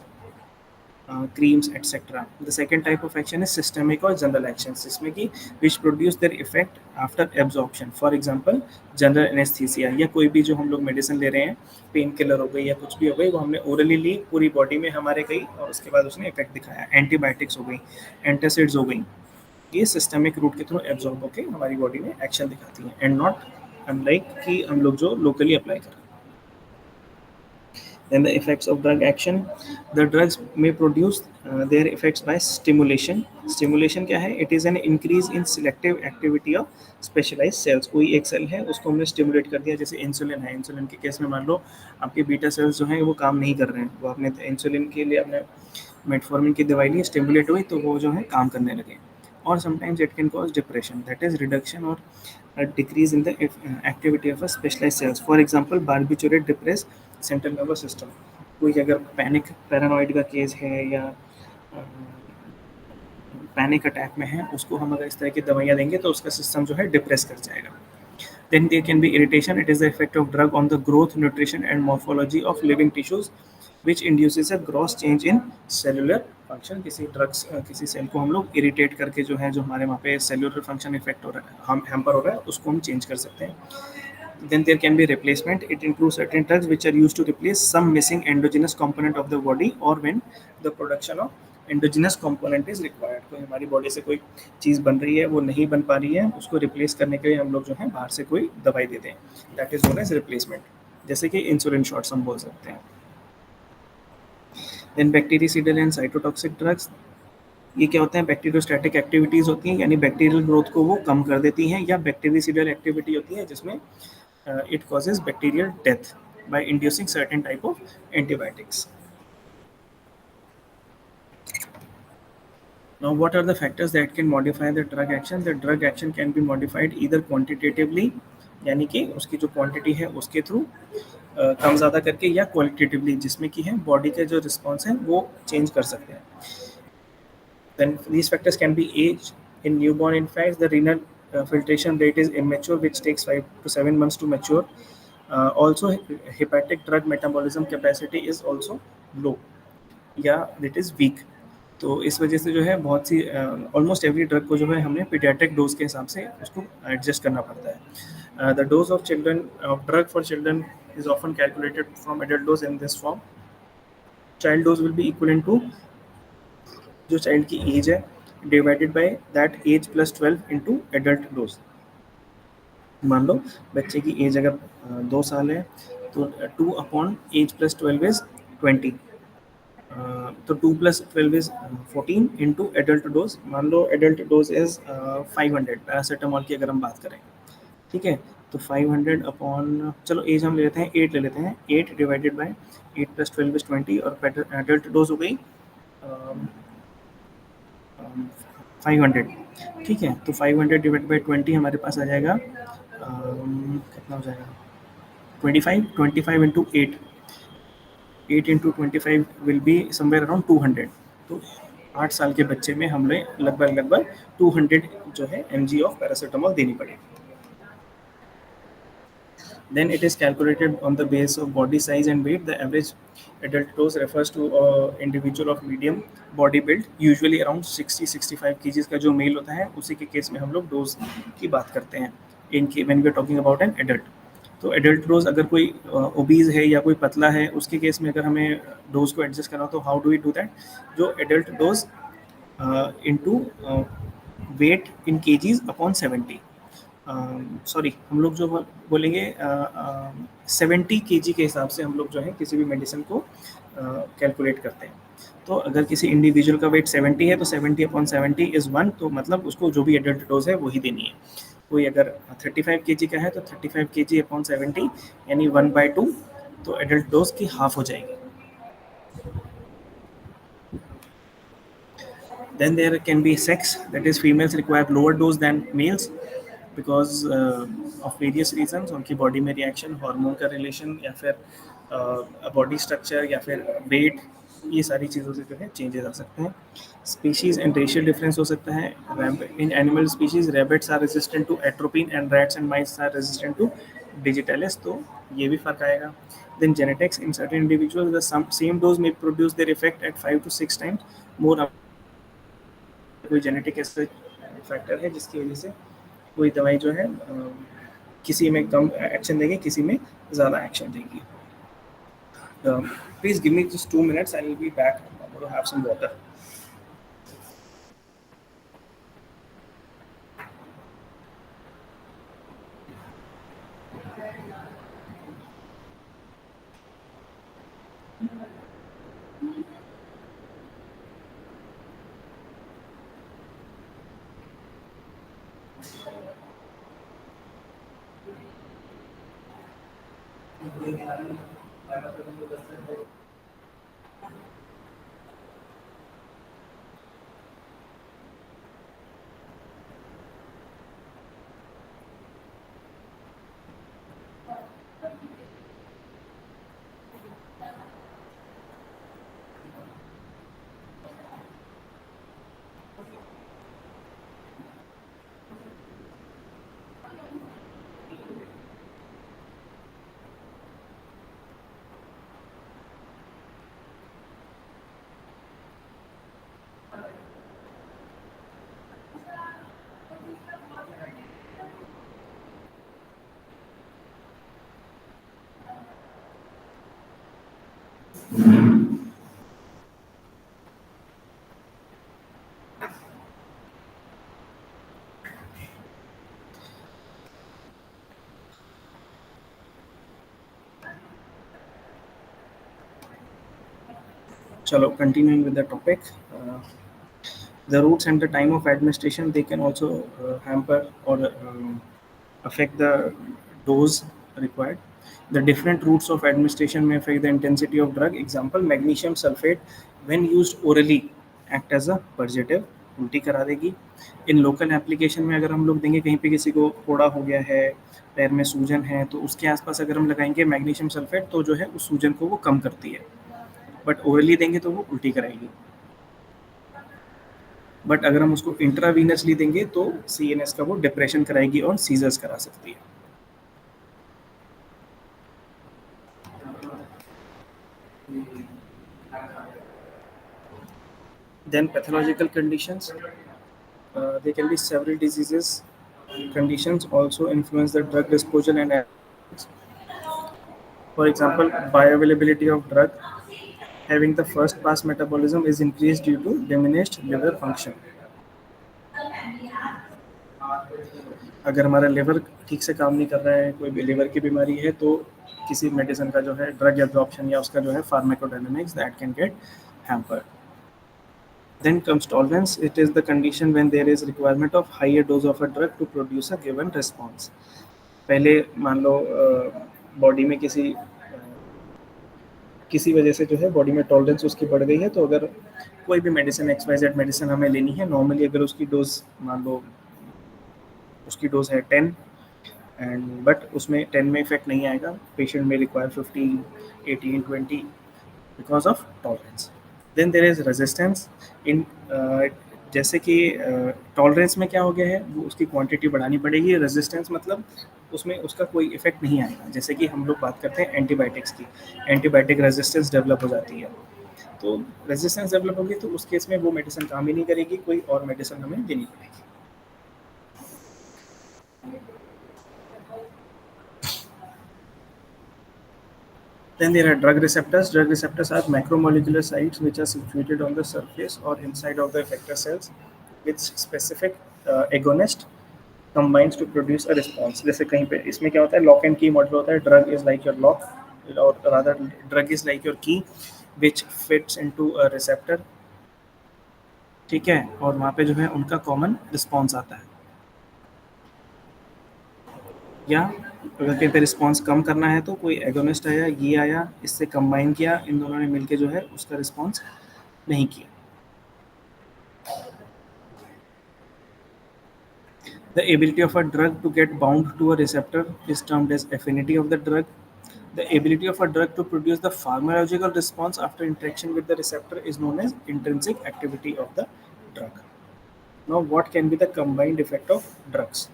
creams, etc. The second type of action is systemic or general actions, जिसमें कि which produce their effect after absorption. For example, general anesthesia या कोई भी जो हम लोग medicine ले रहे हैं, पेन किलर हो गई या कुछ भी हो गई, वो हमने ओरली ली, पूरी बॉडी में हमारे गई और उसके बाद उसने इफेक्ट दिखाया. एंटीबायोटिक्स हो गई, एंटासिड्स हो गई, ये सिस्टमिक रूट के थ्रू एब्जॉर्ब होकर हमारी बॉडी में एक्शन दिखाती है एंड नॉट अनलाइक कि हम लोग जो लोकली अप्लाई करें. Then the effects of drug action. The drugs may produce their effects by stimulation. Stimulation क्या है? It is an increase in selective activity of specialized cells. कोई एक सेल है उसको हमने स्टिमुलेट कर दिया, जैसे इंसुलिन है. इंसुलिन के केस में मान लो आपके बीटा सेल्स जो हैं वो काम नहीं कर रहे हैं, वो आपने इंसुलिन के लिए आपने मेटफॉर्मिन की दवाई ली, स्टिमुलेट हुई तो वो जो है काम करने लगे. Or sometimes it can cause depression, that is reduction or a decrease in the activity of a specialized cells. For example, barbiturate depress central nervous system. कोई अगर पैनिक पैरानॉइड का केस है या पैनिक अटैक में है, उसको हम अगर इस तरह की दवाइयाँ देंगे तो उसका सिस्टम जो है डिप्रेस कर जाएगा. Then there can be irritation. It is the effect of drug on the growth, nutrition and morphology of living tissues which induces a gross change in cellular function. किसी ड्रग्स किसी cell को हम लोग irritate करके जो है जो हमारे वहाँ पे सेलुलर फंक्शन इफेक्ट हो रहा है, हम हैम्पर हो रहा है, उसको हम चेंज कर सकते हैं. Then there can be replacement. It includes certain drugs which are used to replace some missing endogenous component of the body or when the production of endogenous component is required. कोई हमारी body से कोई चीज़ बन रही है, वो नहीं बन पा रही है, उसको रिप्लेस करने के लिए हम लोग जो है बाहर से कोई दवाई देते हैं. That is known as replacement, जैसे कि इंसुलिन शॉट्स हम बोल सकते हैं. Then bactericidal and cytotoxic drugs. ये क्या होता है? बैक्टीरियोस्टैटिक एक्टिविटीज़ होती हैं, यानी बैक्टीरियल ग्रोथ को वो कम कर देती हैं, या बैक्टीरियासिडल एक्टिविटी होती है जिसमें it causes bacterial death by inducing certain type of antibiotics. Now, what are the factors that can modify the drug action? The drug action can be modified either quantitatively, यानी कि उसकी जो क्वांटिटी है उसके through कम ज़्यादा करके, या qualitatively जिसमें कि है बॉडी के जो रिस्पॉन्स है वो चेंज कर सकते हैं. Then these factors can be age. In newborn infants, the renal filtration rate is immature, which takes 5 to 7 months to mature. Also, hepatic drug metabolism capacity is also low, या it is weak. तो इस वजह से जो है बहुत सी almost every drug को जो है हमने पीडियाट्रिक डोज के हिसाब से उसको एडजस्ट करना पड़ता है. The dose of children of drug for children is often calculated from adult dose in this form. Child dose will be equivalent to जो चाइल्ड की एज है divided by that age plus 12 into adult dose. मान लो बच्चे की as अगर 2 साल है तो 2 अपॉन एज प्लस 12 इज 20, तो 2 plus 12 is 14 into adult dose. मान लो एडल्ट डोज इज 500 पैरासीटामोल की अगर हम बात करें, ठीक है, तो 500 अपॉन, चलो एज हम ले लेते हैं 8 ले लेते हैं, 8 डिवाइडेड बाय 8 प्लस 12 इज 20 और एडल्ट डोज हो गई 500. ठीक है, तो 500 डिवाइड बाई 20 हमारे पास आ जाएगा कितना हो जाएगा 25 into 8 into 25 will be somewhere around 200. तो 8 साल के बच्चे में हमें लगभग 200 जो है mg ऑफ पैरासीटामोल देनी पड़ेगी. Then it is calculated on the base of body size and weight. The average adult dose refers to individual of medium body build, usually around 60-65 kg का जो मेल होता है उसी के केस में हम लोग डोज की बात करते हैं when we are talking about an adult. तो एडल्ट डोज अगर कोई ओबीज है या कोई पतला है उसके केस में अगर हमें डोज को एडजस्ट करना हो तो how do we do that? जो adult dose into weight in kgs upon 70, sorry हम लोग जो बोलेंगे 70 kg के हिसाब से हम लोग जो है किसी भी मेडिसिन को कैलकुलेट करते हैं. तो अगर किसी इंडिविजुअल का वेट 70 है तो 70/70 इज 1, तो मतलब उसको जो भी एडल्ट डोज है वही देनी है। कोई अगर 35 kg का है तो 35 kg/70 यानी 1/2, तो एडल्ट डोज की हाफ हो जाएगी। Then there can be sex, that is females require lower dose than males because of various reasons, उनकी बॉडी में रिएक्शन, हार्मोन का रिलेशन, या फिर बॉडी स्ट्रक्चर, या फिर वेट, ये सारी चीज़ों से जो है चेंजेस आ सकते हैं। स्पीशीज एंड रेशियल डिफरेंस हो सकता है। In animal species rabbits are resistant to atropine and rats and mice are resistant to digitalis, तो ये भी फर्क आएगा। Then genetics, in certain individuals the same dose may produce their effect at 5 to 6 times more। कोई genetic ऐसा factor है जिसकी वजह से कोई दवाई जो है किसी में कम एक्शन देगी, किसी में ज़्यादा एक्शन देगी। Please give me just 2 minutes, I will be back, I will have some water. चलो, continuing with the topic, the routes and the time of administration, they can also hamper or affect the dose required. The different routes of administration may affect the intensity of drug. Example, magnesium sulfate when used orally act as a purgative, उल्टी करा देगी। इन local application में अगर हम लोग देंगे, कहीं पे किसी को फोड़ा हो गया है, पैर में सूजन है, तो उसके आसपास अगर हम लगाएंगे मैग्नीशियम सल्फेट, तो जो है उस सूजन को वो कम करती है। बट ओरली देंगे तो वो उल्टी कराएगी। बट अगर हम उसको इंट्रावीनसली देंगे तो CNS का वो डिप्रेशन कराएगी और सीजर्स करा सकती है। Then pathological conditions, there can be several diseases. Conditions also influence the drug disposal and actions. For example, bioavailability of drug, having the first pass metabolism is increased due to diminished liver function. अगर हमारा liver ठीक से काम नहीं कर रहा है, कोई भी लिवर की बीमारी है, तो किसी मेडिसिन का जो है ड्रग एब्जॉर्प्शन या उसका जो है pharmacodynamics, that can get hampered. Then comes tolerance. It is the condition when there is requirement of higher dose of a drug to produce a given response. पहले मान लो बॉडी में किसी वजह से जो है बॉडी में टॉलरेंस उसकी बढ़ गई है, तो अगर कोई भी मेडिसिन XYZ मेडिसिन हमें लेनी है, नॉर्मली अगर उसकी डोज मान लो उसकी डोज है 10 एंड बट उसमें 10 में इफेक्ट नहीं आएगा, पेशेंट में require 15, 18, 20 because of tolerance. Then there is resistance in, जैसे कि टॉलरेंस में क्या हो गया है, वो उसकी क्वांटिटी बढ़ानी पड़ेगी। रेजिस्टेंस मतलब उसमें उसका कोई इफेक्ट नहीं आएगा। जैसे कि हम लोग बात करते हैं एंटीबायोटिक्स की, एंटीबायोटिक रेजिस्टेंस डेवलप हो जाती है, तो रेजिस्टेंस डेवलप होगी तो उस केस में वो मेडिसिन काम ही नहीं करेगी, कोई और मेडिसिन हमें देनी पड़ेगी। Then there are drug receptors. Drug receptors are macromolecular sites which are situated on the surface or inside of the effector cells with specific agonist combines to produce a response. जैसे कहीं पे इसमें क्या होता है, लॉक एंड की model होता है, drug is like your lock और rather drug is like your key, which fits into a receptor, ठीक है, और वहाँ पे जो है उनका कॉमन रिस्पॉन्स आता है। या अगर कहीं पे रिस्पॉन्स कम करना है तो कोई एगोनिस्ट आया, ये आया, इससे कंबाइन किया, इन दोनों ने मिलके जो है उसका रिस्पॉन्स नहीं किया। The ability of a drug to get bound to a receptor is termed as affinity of the drug. The ability of a drug to produce the pharmacological response after interaction with the receptor is known as intrinsic activity of the drug. Now, what can be the combined effect of drugs?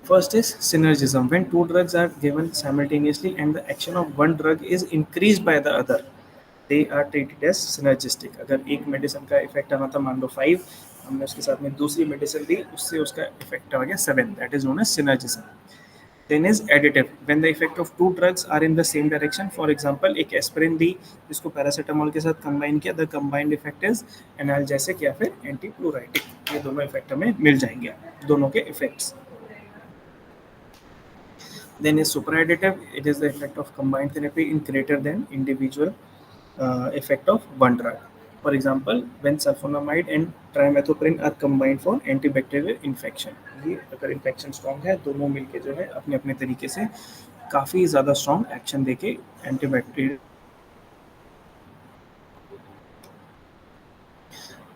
First is synergism. When two drugs are given simultaneously and the action of one drug is increased by the other, they are treated as synergistic. अगर एक medicine का effect आना था मान लो 5, हमने उसके साथ में दूसरी मेडिसिन दी, उससे उसका इफेक्ट आ गया 7, that is known as synergism. Then is additive. When the effect of two drugs are in the same direction, for example एक एस्पिरिन दी जिसको पैरासीटामोल के साथ कंबाइन किया, the combined effect is analgesic या फिर एंटीप्लूराइटिक, ये दोनों इफेक्ट हमें मिल जाएंगे, दोनों के effects. Then is superadditive. It is the effect of combined therapy in greater than individual effect of one drug. For example, when sulfonamide and trimethoprim are combined for antibacterial infection. ये अगर infection strong है, दोनों मिलके जो है अपने अपने तरीके से काफ़ी ज़्यादा स्ट्रॉन्ग एक्शन देके antibacterial.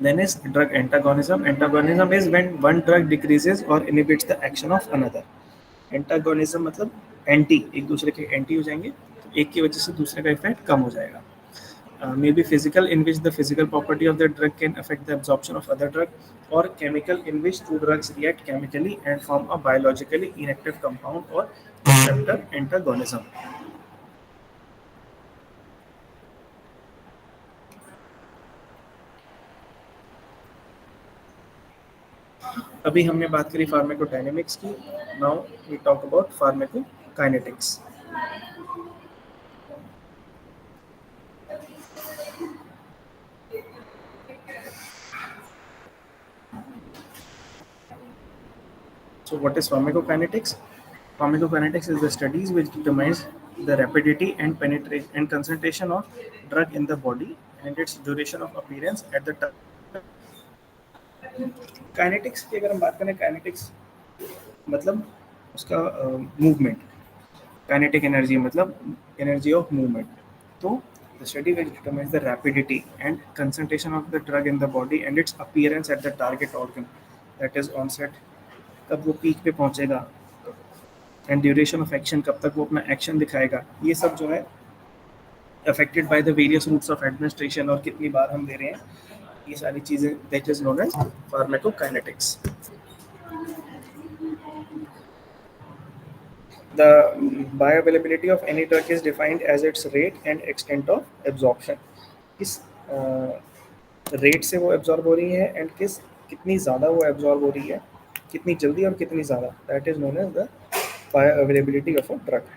Then is drug antagonism. Antagonism is when one drug decreases or inhibits the action of another. Antagonism मतलब एंटी, एक दूसरे के एंटी हो जाएंगे, तो एक की वजह से दूसरे का इफेक्ट कम हो जाएगा. May be physical, in which the physical property of the drug can affect the absorption of other drug, or chemical, in which two drugs react chemically and form a biologically inactive compound, or receptor antagonism. अभी हमने बात करी pharmacodynamics की. Now we talk about pharmacokinetics. So what is pharmacokinetics? Pharmacokinetics is the studies which determines the rapidity and penetration and concentration of drug in the body and its duration of appearance at the time. Kinetics की अगर हम बात करें, kinetics मतलब उसका movement, kinetic energy मतलब energy of movement. तो the study which determines the rapidity and concentration of the drug in the body and its appearance at the target organ, that is onset, कब वो peak पे पहुंचेगा, and duration of action, कब तक वो अपना action दिखाएगा, ये सब जो है affected by the various routes of administration और कितनी बार हम दे रहे हैं, ये सारी चीजें that is known as pharmacokinetics. The bioavailability of any drug is defined as its rate and extent of absorption. किस रेट से वो एब्जॉर्ब हो रही है एंड कितनी ज़्यादा वो एब्जॉर्ब हो रही है, कितनी जल्दी और कितनी ज़्यादा, that is known as the bioavailability of a drug.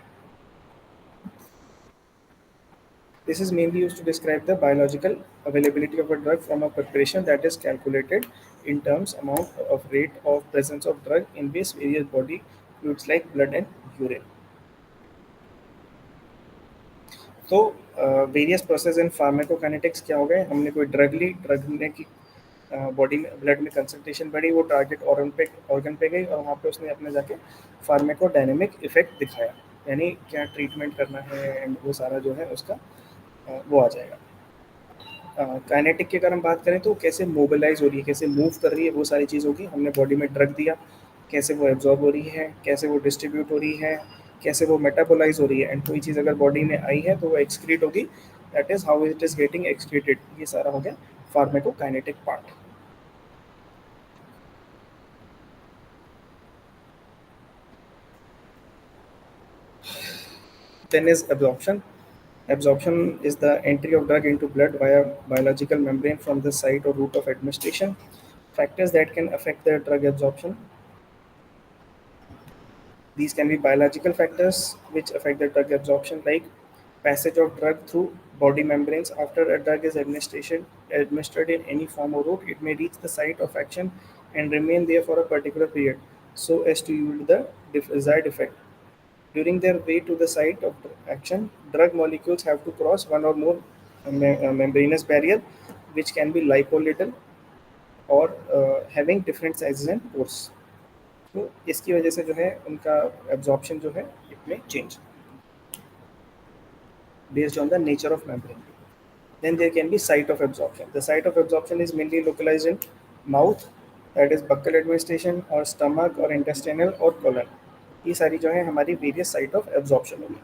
This is mainly used to describe the biological availability of a drug from a preparation that is calculated in terms amount of rate of presence of drug in various body fluids like blood and urine. तो various process in pharmacokinetics क्या हो गए, हमने कोई drug ली, drug ने की body में blood में कंसंट्रेशन बढ़ी, वो टारगेट ऑर्गन पे गई और वहाँ पे उसने अपने जाके फार्माकोडायनेमिक इफेक्ट दिखाया, यानी क्या ट्रीटमेंट करना है एंड वो सारा जो है उसका वो आ जाएगा. काइनेटिक की अगर हम बात करें तो कैसे मोबिलाइज हो रही है, कैसे मूव कर रही है, वो सारी चीज़ होगी. हमने बॉडी में ड्रग दिया, कैसे वो एब्जॉर्ब हो रही है, कैसे वो डिस्ट्रीब्यूट हो रही है, कैसे वो मेटाबोलाइज हो रही है, एंड कोई चीज़ अगर बॉडी में आई है तो वो एक्सक्रीट होगी, that is how it is getting excreted. ये सारा हो गया pharmacokinetic part. Then is absorption. Absorption is the entry of drug into blood via biological membrane from the site or route of administration. Factors that can affect the drug absorption. These can be biological factors which affect the drug absorption, like passage of drug through body membranes. After a drug is administered in any form or route, it may reach the site of action and remain there for a particular period so as to yield the desired effect. During their way to the site of action, drug molecules have to cross one or more membranous barrier, which can be lipolytic or having different sizes and pores. तो इसकी वजह से जो है उनका absorption जो है it में change based on the nature of membrane. Then there can be site of absorption. The site of absorption is mainly localized in mouth, that is buccal administration, or stomach, or intestinal, or colon. ये सारी जो है हमारी various site of absorption होगी.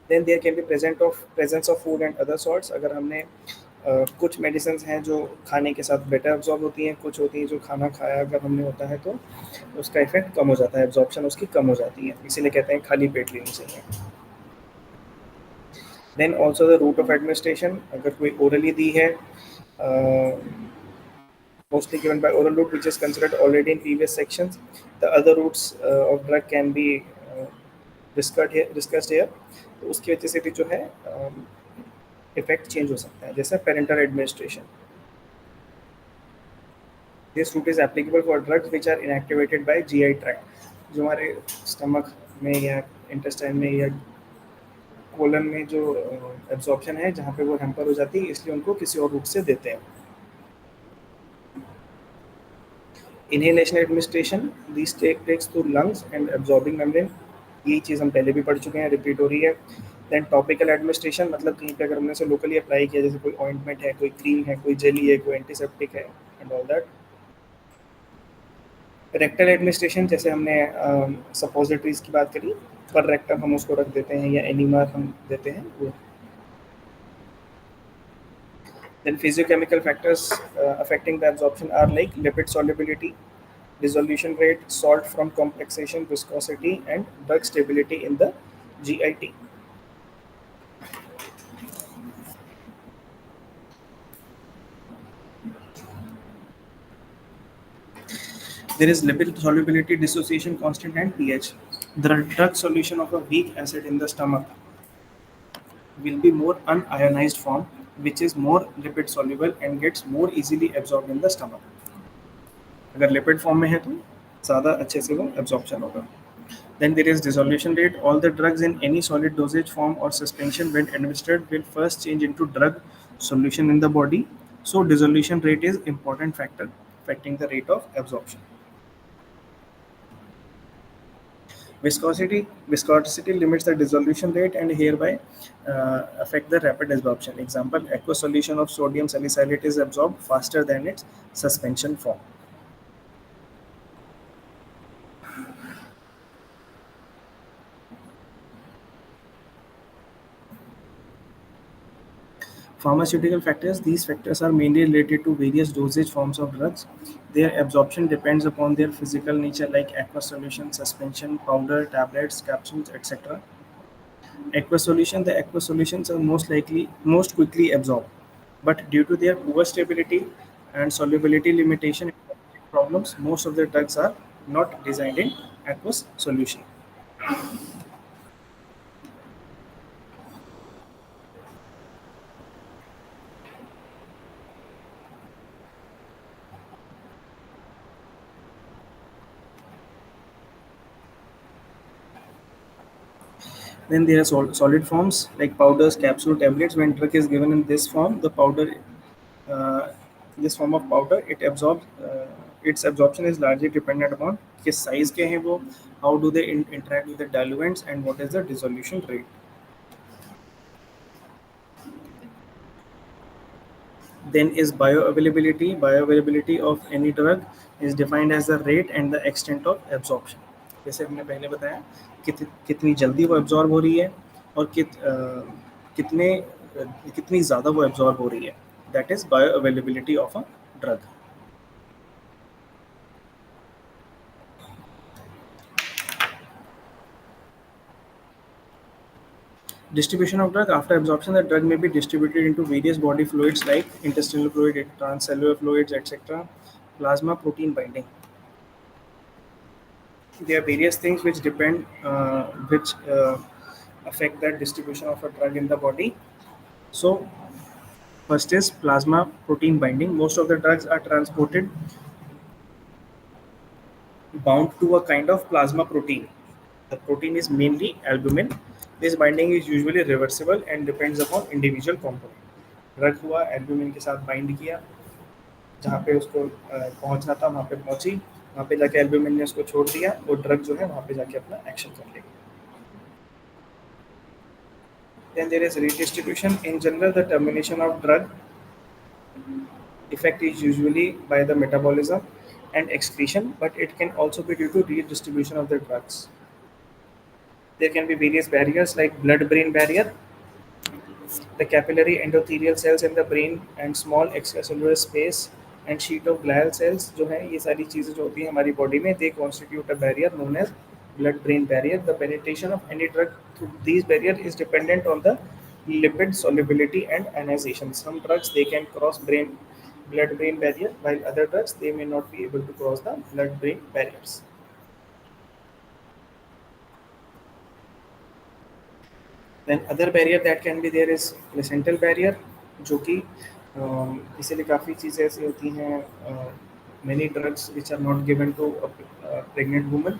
Then there can be presence of food and other salts. अगर हमने कुछ medicine हैं जो खाने के साथ बेटर एब्जॉर्ब होती हैं, कुछ होती हैं जो खाना खाया अगर हमने होता है तो उसका इफेक्ट कम हो जाता है, एब्जॉर्प्शन उसकी कम हो जाती है, इसीलिए कहते हैं खाली पेट लेनी चाहिए. Then also the route of administration, अगर कोई ओरली दी है, mostly given by oral route, which is considered already in previous sections. The other routes of drug can be discussed here. तो उसकी वजह से भी जो है इफेक्ट चेंज हो सकता है, जैसे parenteral administration. This route is applicable for drugs which are inactivated by GI tract, जो हमारे स्टमक में या इंटेस्टाइन में या कोलन में जो एब्जॉर्प्शन है जहाँ पे वो हैम्पर हो जाती है, इसलिए उनको किसी और रूट से देते हैं. Inhalation administration, this takes through lungs and absorbing membrane. यही चीज़ हम पहले भी पढ़ चुके हैं, रिपीट हो रही है. देन टॉपिकल एडमिनिस्ट्रेशन, मतलब कहीं पे अगर हमने से लोकली अप्लाई किया, जैसे कोई ऑइंटमेंट है, कोई क्रीम है, कोई जेली है, कोई एंटीसेप्टिक है and all that. Rectal administration, जैसे हमने सपोजिटरीज की बात करी, पर रेक्टम हम उसको रख देते हैं या एनिमा हम देते हैं वो. Then physiochemical factors affecting the absorption are like lipid solubility, dissolution rate, salt from complexation, viscosity, and drug stability in the GIT. There is lipid solubility, dissociation constant, and pH. The drug solution of a weak acid in the stomach will be more unionized form, which is more lipid soluble and gets more easily absorbed in the stomach. अगर lipid form में है तो ज़्यादा अच्छे से वो absorption होगा. Then there is dissolution rate. All the drugs in any solid dosage form or suspension when administered will first change into drug solution in the body. So dissolution rate is important factor affecting the rate of absorption. Viscosity limits the dissolution rate and hereby affect the rapid absorption. Example, aqueous solution of sodium salicylate is absorbed faster than its suspension form. Pharmaceutical factors. These factors are mainly related to various dosage forms of drugs. Their absorption depends upon their physical nature, like aqueous solution, suspension, powder, tablets, capsules, etc. Aqueous solution. The aqueous solutions are most quickly absorbed, but due to their poor stability and solubility limitation problems, most of the drugs are not designed in aqueous solution. Then there are solid forms like powders, capsule, tablets. When drug is given in this form, the powder, this form of powder, it absorbs. Its absorption is largely dependent upon किस size के हैं वो, how do they interact with the diluents, and what is the dissolution rate. Then is bioavailability. Bioavailability of any drug is defined as the rate and the extent of absorption. जैसे हमने पहले बताया कितनी जल्दी वो एब्जॉर्ब हो रही है और कितनी ज़्यादा वो एब्जॉर्ब हो रही है. That is bioavailability of a drug. Distribution of drug. After absorption, the drug may be distributed into various body fluids like intestinal fluid, transcellular fluids, etc. Plasma protein binding. There are various things which depend, which affect the distribution of a drug in the body. So first is plasma protein binding. Most of the drugs are transported bound to a kind of plasma protein. The protein is mainly albumin. This binding is usually reversible and depends upon individual component. Drug हुआ albumin के साथ bind किया, जहाँ पे उसको पहुँचना था वहाँ पे पहुँची, वहाँ पे जाके एल्ब्यूमिन ने उसको छोड़ दिया, वो ड्रग जो है वहाँ पे जाके अपना एक्शन कर लेगी. Then there is redistribution. In general, the termination of drug effect is usually by the metabolism and excretion, but it can also be due to redistribution of the drugs. There can be various barriers like blood-brain barrier, the capillary endothelial cells in the brain and small extracellular space and sheet of glial cells जो है ये सारी चीज़ें जो होती हैं हमारी body में they constitute a barrier known as blood-brain barrier. The penetration of any drug through these barrier is dependent on the lipid solubility and ionization. Some drugs they can cross blood-brain barrier, while other drugs they may not be able to cross the blood-brain barriers. Then other barrier that can be there is placental barrier, जो कि इसीलिए काफ़ी चीज़ें ऐसी होती हैं many drugs which are not given to a pregnant woman.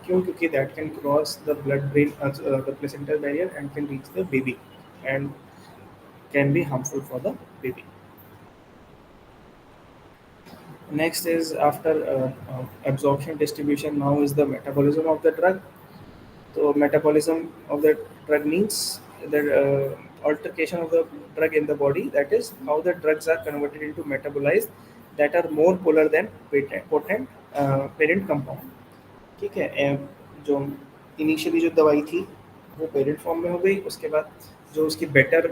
क्यों? क्योंकि that can cross the blood-brain the placental barrier and can reach the baby and can be harmful for the baby. Next is after absorption distribution, now is the metabolism of the drug. So metabolism of the drug means the altercation of the drug in the body, that is how the drugs are converted into metabolized that are more polar than potent parent compound. ठीक है, जो initially जो दवाई थी वो parent form में हो गई, उसके बाद जो उसकी बेटर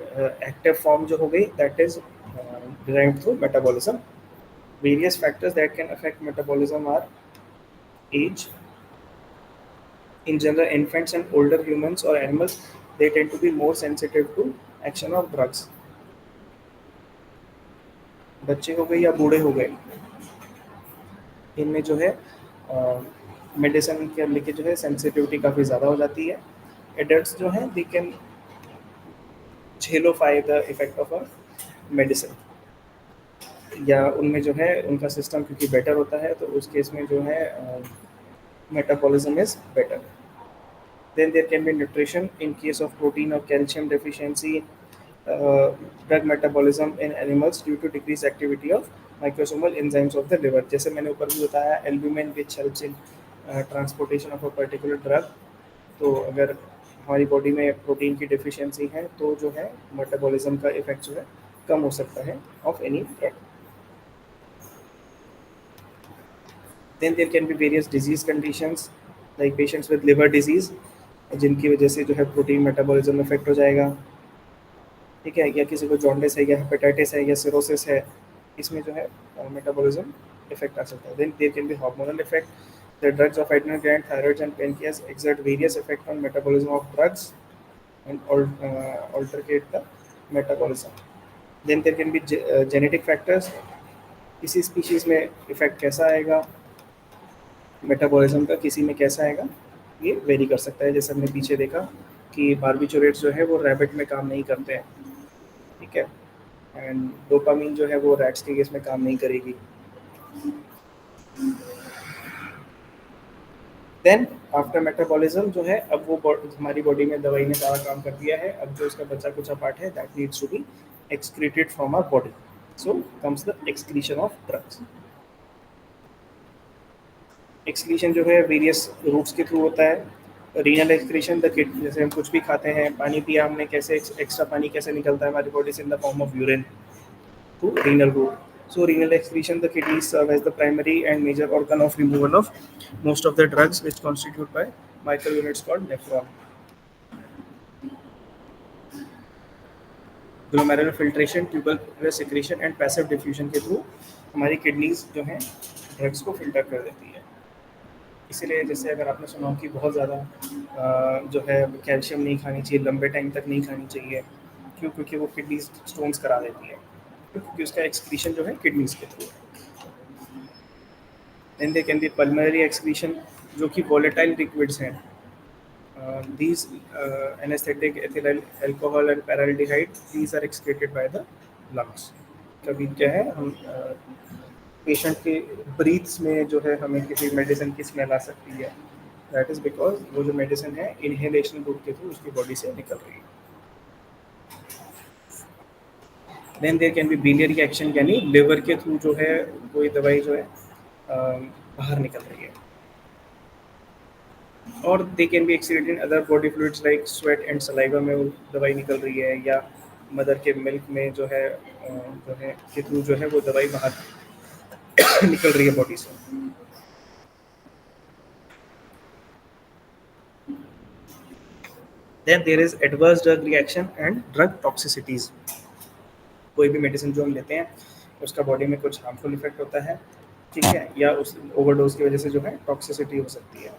एक्टिव फॉर्म जो हो गई that is derived through metabolism. Various factors that can affect metabolism are age. In general, infants and older humans or animals they tend to be more sensitive to action of drugs. बच्चे हो गए या बूढ़े हो गए, इनमें जो है मेडिसिन के लेके जो है सेंसिटिविटी काफ़ी ज़्यादा हो जाती है. एडल्ट्स जो हैं दे कैन झेलोफाई the effect of a medicine, या उनमें जो है उनका सिस्टम क्योंकि बेटर होता है तो उस केस में जो है metabolism is better. Then there can be nutrition in case of protein or calcium deficiency, drug metabolism in animals due to decreased activity of microsomal enzymes of the liver. जैसे मैंने ऊपर भी बताया albumin which helps in transportation of a particular drug. तो अगर हमारी body में protein की डिफिशियंसी है तो जो है मेटाबॉलिज्म का इफेक्ट जो है कम हो सकता है of any drug. Then there can be various disease conditions like patients with liver disease, जिनकी वजह से जो है प्रोटीन मेटाबॉलिज्म इफेक्ट हो जाएगा. ठीक है, या किसी को जॉन्डिस है या हेपेटाइटिस है या सिरोसिस है, इसमें जो है मेटाबॉलिज्म इफेक्ट आ सकता है. Then there can be hormonal effect. The drugs of adrenal gland, thyroid and pancreas exert various effect on metabolism of drugs and alterate the metabolism. Then there can be genetic factors. किसी species में effect कैसा आएगा metabolism का, किसी में कैसा आएगा, ये वेरी कर सकता है. जैसे हमने पीछे देखा कि बार्बिचुरेट्स जो है वो रैबिट में काम नहीं करते हैं. ठीक है, एंड डोपामीन जो है वो रैट्स के केस में काम नहीं करेगी. देन आफ्टर मेटाबॉलिज्म जो है अब वो हमारी बॉडी में दवाई ने सारा काम कर दिया है, अब जो उसका बचा कुछ पार्ट है that needs to be excreted from our body. So comes the excretion of drugs. Excretion जो है वेरियस रूट्स के थ्रू होता है. रीनल एक्सक्रीशन द किड, जैसे हम कुछ भी खाते हैं, पानी पिया हमने, कैसे एक्स्ट्रा पानी कैसे निकलता है हमारी बॉडी से in the form of urine through renal route. So renal excretion, the kidneys serve as the primary and major organ of removal of most of the drugs which constitute by microunits called nephron. Glomerular filtration, tubular secretion and passive diffusion के through हमारी kidneys जो हैं drugs को filter कर देती है. इसीलिए जैसे अगर आपने सुना हो कि बहुत ज़्यादा जो है कैल्शियम नहीं खानी चाहिए, लंबे टाइम तक नहीं खानी चाहिए, क्यों? क्योंकि वो किडनी स्टोन्स करा देती है, क्योंकि उसका एक्सक्रीशन जो है किडनीज के through. Then there can be pulmonary excretion, जो कि वोलेटाइल लिक्विड्स हैं, these anesthetic ethyl alcohol and paraldehyde, these are excreted by the lungs. कभी क्या है हम पेशेंट के ब्रीथ्स में जो है हमें किसी मेडिसिन की स्मेल आ सकती है, दैट इज बिकॉज वो जो मेडिसिन है इनहेलेशन रूट के थ्रू उसकी बॉडी से निकल रही है. Then there can be biliary action, यानी लिवर के थ्रू जो है कोई दवाई जो है बाहर निकल रही है. और दे can B accident in other body fluids like sweat and saliva में वो दवाई निकल रही है, या मदर के मिल्क में जो है के थ्रू जो है वो दवाई बाहर निकल रही है बॉडी से. Then there is adverse drug reaction and drug toxicities. कोई भी मेडिसिन जो हम लेते हैं उसका बॉडी में कुछ हार्मफुल इफेक्ट होता है, ठीक है, या उस ओवरडोज की वजह से जो है टॉक्सिसिटी हो सकती है.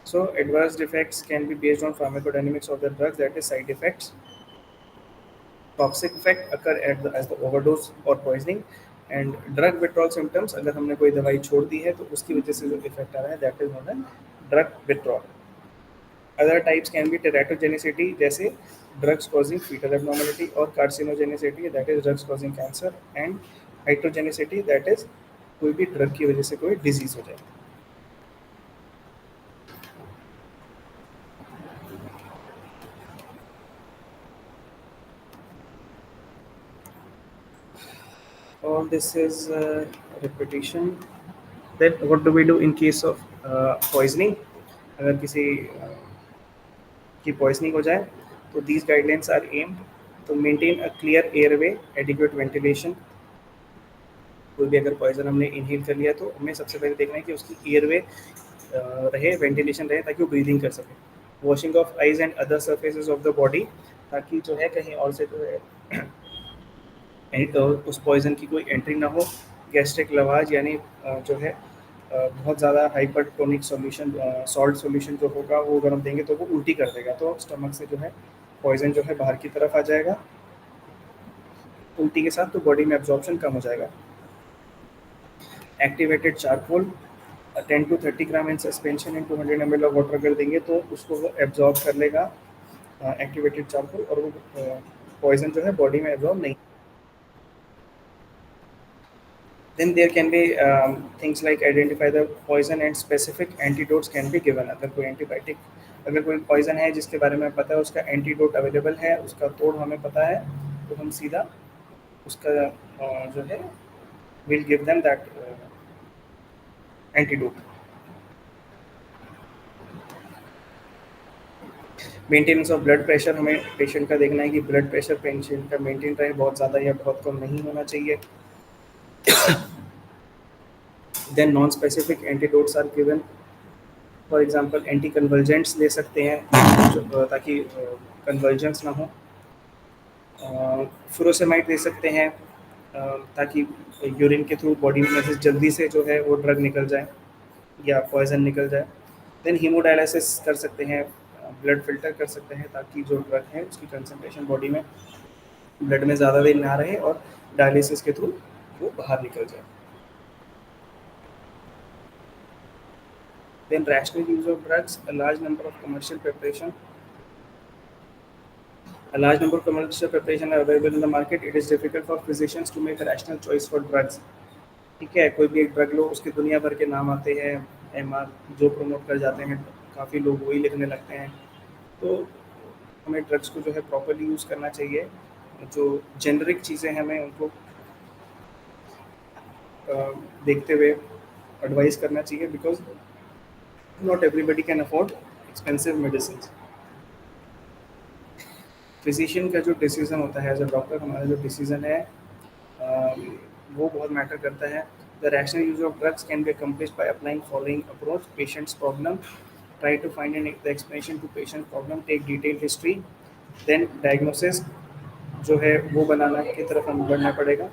So adverse effects can be based on pharmacodynamics of the drug, that is side effects. Toxic effect occur at as the overdose और poisoning, and drug withdrawal symptoms, अगर हमने कोई दवाई छोड़ दी है तो उसकी वजह से जो इफेक्ट आ रहा है that is known as drug withdrawal. Other types can be teratogenicity, जैसे drugs causing fetal abnormality, और carcinogenicity, that is drugs causing cancer, and heterogenicity, that is कोई भी ड्रग की वजह से कोई डिजीज हो जाए. All this is repetition. Then what do we do in case of poisoning? अगर किसी की पॉइजनिंग हो जाए तो these guidelines are aimed to maintain a clear airway, adequate ventilation. कोई भी अगर पॉइजन हमने इनहेल कर लिया तो हमें सबसे पहले देखना है कि उसकी एयरवे रहे, वेंटिलेशन रहे, ताकि वो ब्रीदिंग कर सके. Washing of eyes and other surfaces of the body, ताकि जो है कहीं और से जो है उस पॉइजन की कोई एंट्री ना हो. गैस्ट्रिक लवाज, यानी जो है बहुत ज़्यादा हाइपरटोनिक सॉल्यूशन, सॉल्ट सॉल्यूशन जो होगा वो अगर हम देंगे तो वो उल्टी कर देगा, तो स्टमक से जो है पॉइजन जो है बाहर की तरफ आ जाएगा. उल्टी के साथ तो बॉडी में एब्जॉर्प्शन कम हो जाएगा. Activated charcoal 10 to 30 gram in suspension in 200 ml of water अगर देंगे तो उसको वो एब्जॉर्ब कर लेगा एक्टिवेटेड चारकोल, और वो पॉइजन जो है बॉडी में एब्जॉर्ब नहीं. Then there can be things like identify the poison and specific antidotes can be given. अगर कोई एंटीबायोटिक, अगर कोई पॉइजन है जिसके बारे में पता है उसका एंटीडोट अवेलेबल है, उसका तोड़ हमें पता है, तो हम सीधा उसका जो है will give them that antidote. Maintenance of blood pressure, हमें पेशेंट का देखना है कि ब्लड प्रेशर पेशेंट का मेंटेन रहे, बहुत ज़्यादा या बहुत कम नहीं होना चाहिए. Then non-specific antidotes are given. For example, anticonvulsants ले सकते हैं ताकि convulsions ना हो. furosemide दे सकते हैं ताकि यूरिन के थ्रू बॉडी में से जल्दी से जो है वो ड्रग निकल जाए या पॉइजन निकल जाए. देन हीमोडायलिसिस कर सकते हैं, ब्लड फिल्टर कर सकते हैं ताकि जो ड्रग है उसकी कंसंट्रेशन बॉडी में ब्लड में ज़्यादा देर ना रहे और डायलिसिस के थ्रू वो बाहर निकल जाए. Then rational use of drugs, a large number of commercial preparation are available in the market. It is difficult for physicians to make a rational choice for drugs. ठीक है, कोई भी एक ड्रग लो, उसके दुनिया भर के नाम आते हैं, एमआर जो प्रमोट कर जाते हैं, काफ़ी लोग वही लिखने लगते हैं. तो हमें ड्रग्स को जो है प्रॉपर्ली यूज़ करना चाहिए. जो जेनरिक चीज़ें हैं हमें उनको देखते हुए एडवाइस करना चाहिए, because not everybody can afford expensive medicines. Physician का जो डिसीजन होता है एज अ डॉक्टर, हमारा जो डिसीजन है वो बहुत मैटर करता है. The rational use of drugs can be accomplished by applying following approach. Patients problem, try to find an the explanation to patient problem, take detail history. Then diagnosis जो है वो बनाना की तरफ हम बढ़ना पड़ेगा.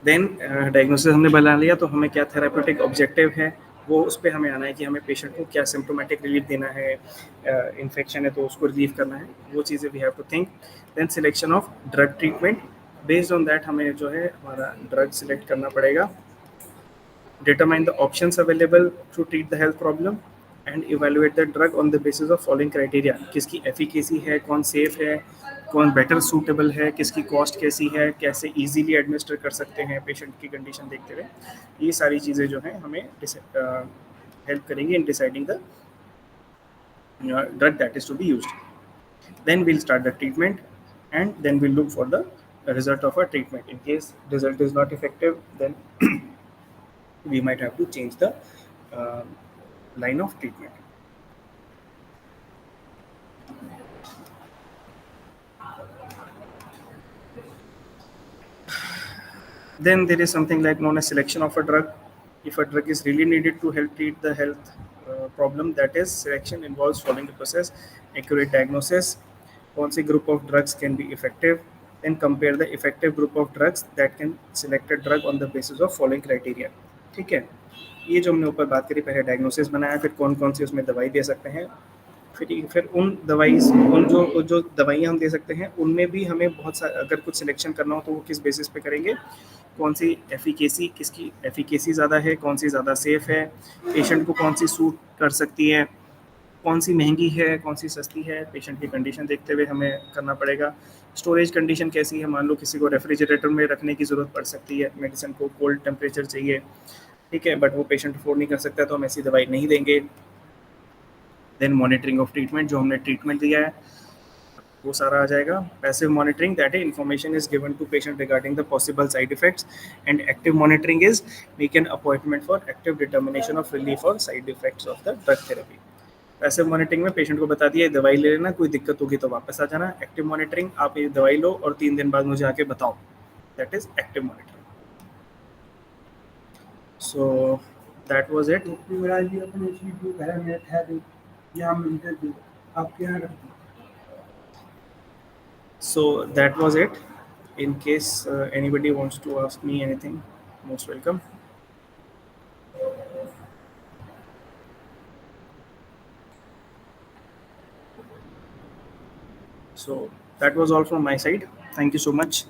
देन डायग्नोसिस हमने बना लिया तो हमें क्या थेराप्यूटिक ऑब्जेक्टिव है वो उस पर हमें आना है कि हमें पेशेंट को क्या सिम्टोमेटिक रिलीफ देना है. इन्फेक्शन है तो उसको रिलीव करना है, वो चीज़ें we have to think. Then selection of drug treatment, based on that हमें जो है हमारा ड्रग सिलेक्ट करना पड़ेगा. determine the options available to treat the health problem, and evaluate the drug on the basis of following criteria. किसकी efficacy है, कौन safe है, कौन better suitable है, किसकी cost कैसी है, कैसे easily administer कर सकते हैं patient की condition देखते हुए. ये सारी चीज़ें जो हैं हमें help करेंगी in deciding the drug that is to be used. Then we'll start the treatment, and then we'll look for the result of our treatment. In case result is not effective, then we might have to change the uh, line of treatment. Then there is something like known as selection of a drug. If a drug is really needed to help treat the health problem, that is, selection involves following the process: accurate diagnosis, कौन सी group of drugs can be effective, then compare the effective group of drugs that can select a drug on the basis of following criteria. ठीक है, ये जो हमने ऊपर बात करी, पहले डायग्नोसिस बनाया, फिर कौन कौन सी उसमें दवाई दे सकते हैं, फिर उन जो दवाइयाँ हम दे सकते हैं उनमें भी हमें बहुत सारा, अगर कुछ सिलेक्शन करना हो तो वो किस बेसिस पे करेंगे, कौन सी एफिकेसी, किसकी एफिकेसी ज़्यादा है, कौन सी ज़्यादा सेफ है, पेशेंट को कौन सी सूट कर सकती है, कौन सी महंगी है, कौन सी सस्ती है, पेशेंट की कंडीशन देखते हुए हमें करना पड़ेगा. स्टोरेज कंडीशन कैसी है, मान लो किसी को रेफ्रिजरेटर में रखने की ज़रूरत पड़ सकती है, मेडिसिन को कोल्ड टेम्परेचर चाहिए, ठीक है, बट वो पेशेंट अफोर्ड नहीं कर सकता, तो हम ऐसी दवाई नहीं देंगे. देन मॉनिटरिंग ऑफ ट्रीटमेंट, जो हमने ट्रीटमेंट दिया है वो सारा आ जाएगा. पैसिव मॉनिटरिंग, दैट है information is given to patient regarding the possible side effects. And active monitoring is make an appointment for active determination of relief और side effects of the drug therapy. Passive monitoring में patient को बता दिया दवाई ले लेना, कोई दिक्कत होगी तो वापस आ जाना. एक्टिव मॉनिटरिंग, आप ये दवाई लो और 3 दिन बाद मुझे आके बताओ, that is active monitoring. So that was it. Yuvraj ji अपने वीडियो घर में ठहरे या मिलकर दे आपके यहाँ रख दो. So that was it. In case anybody wants to ask me anything, most welcome. So that was all from my side. Thank you so much.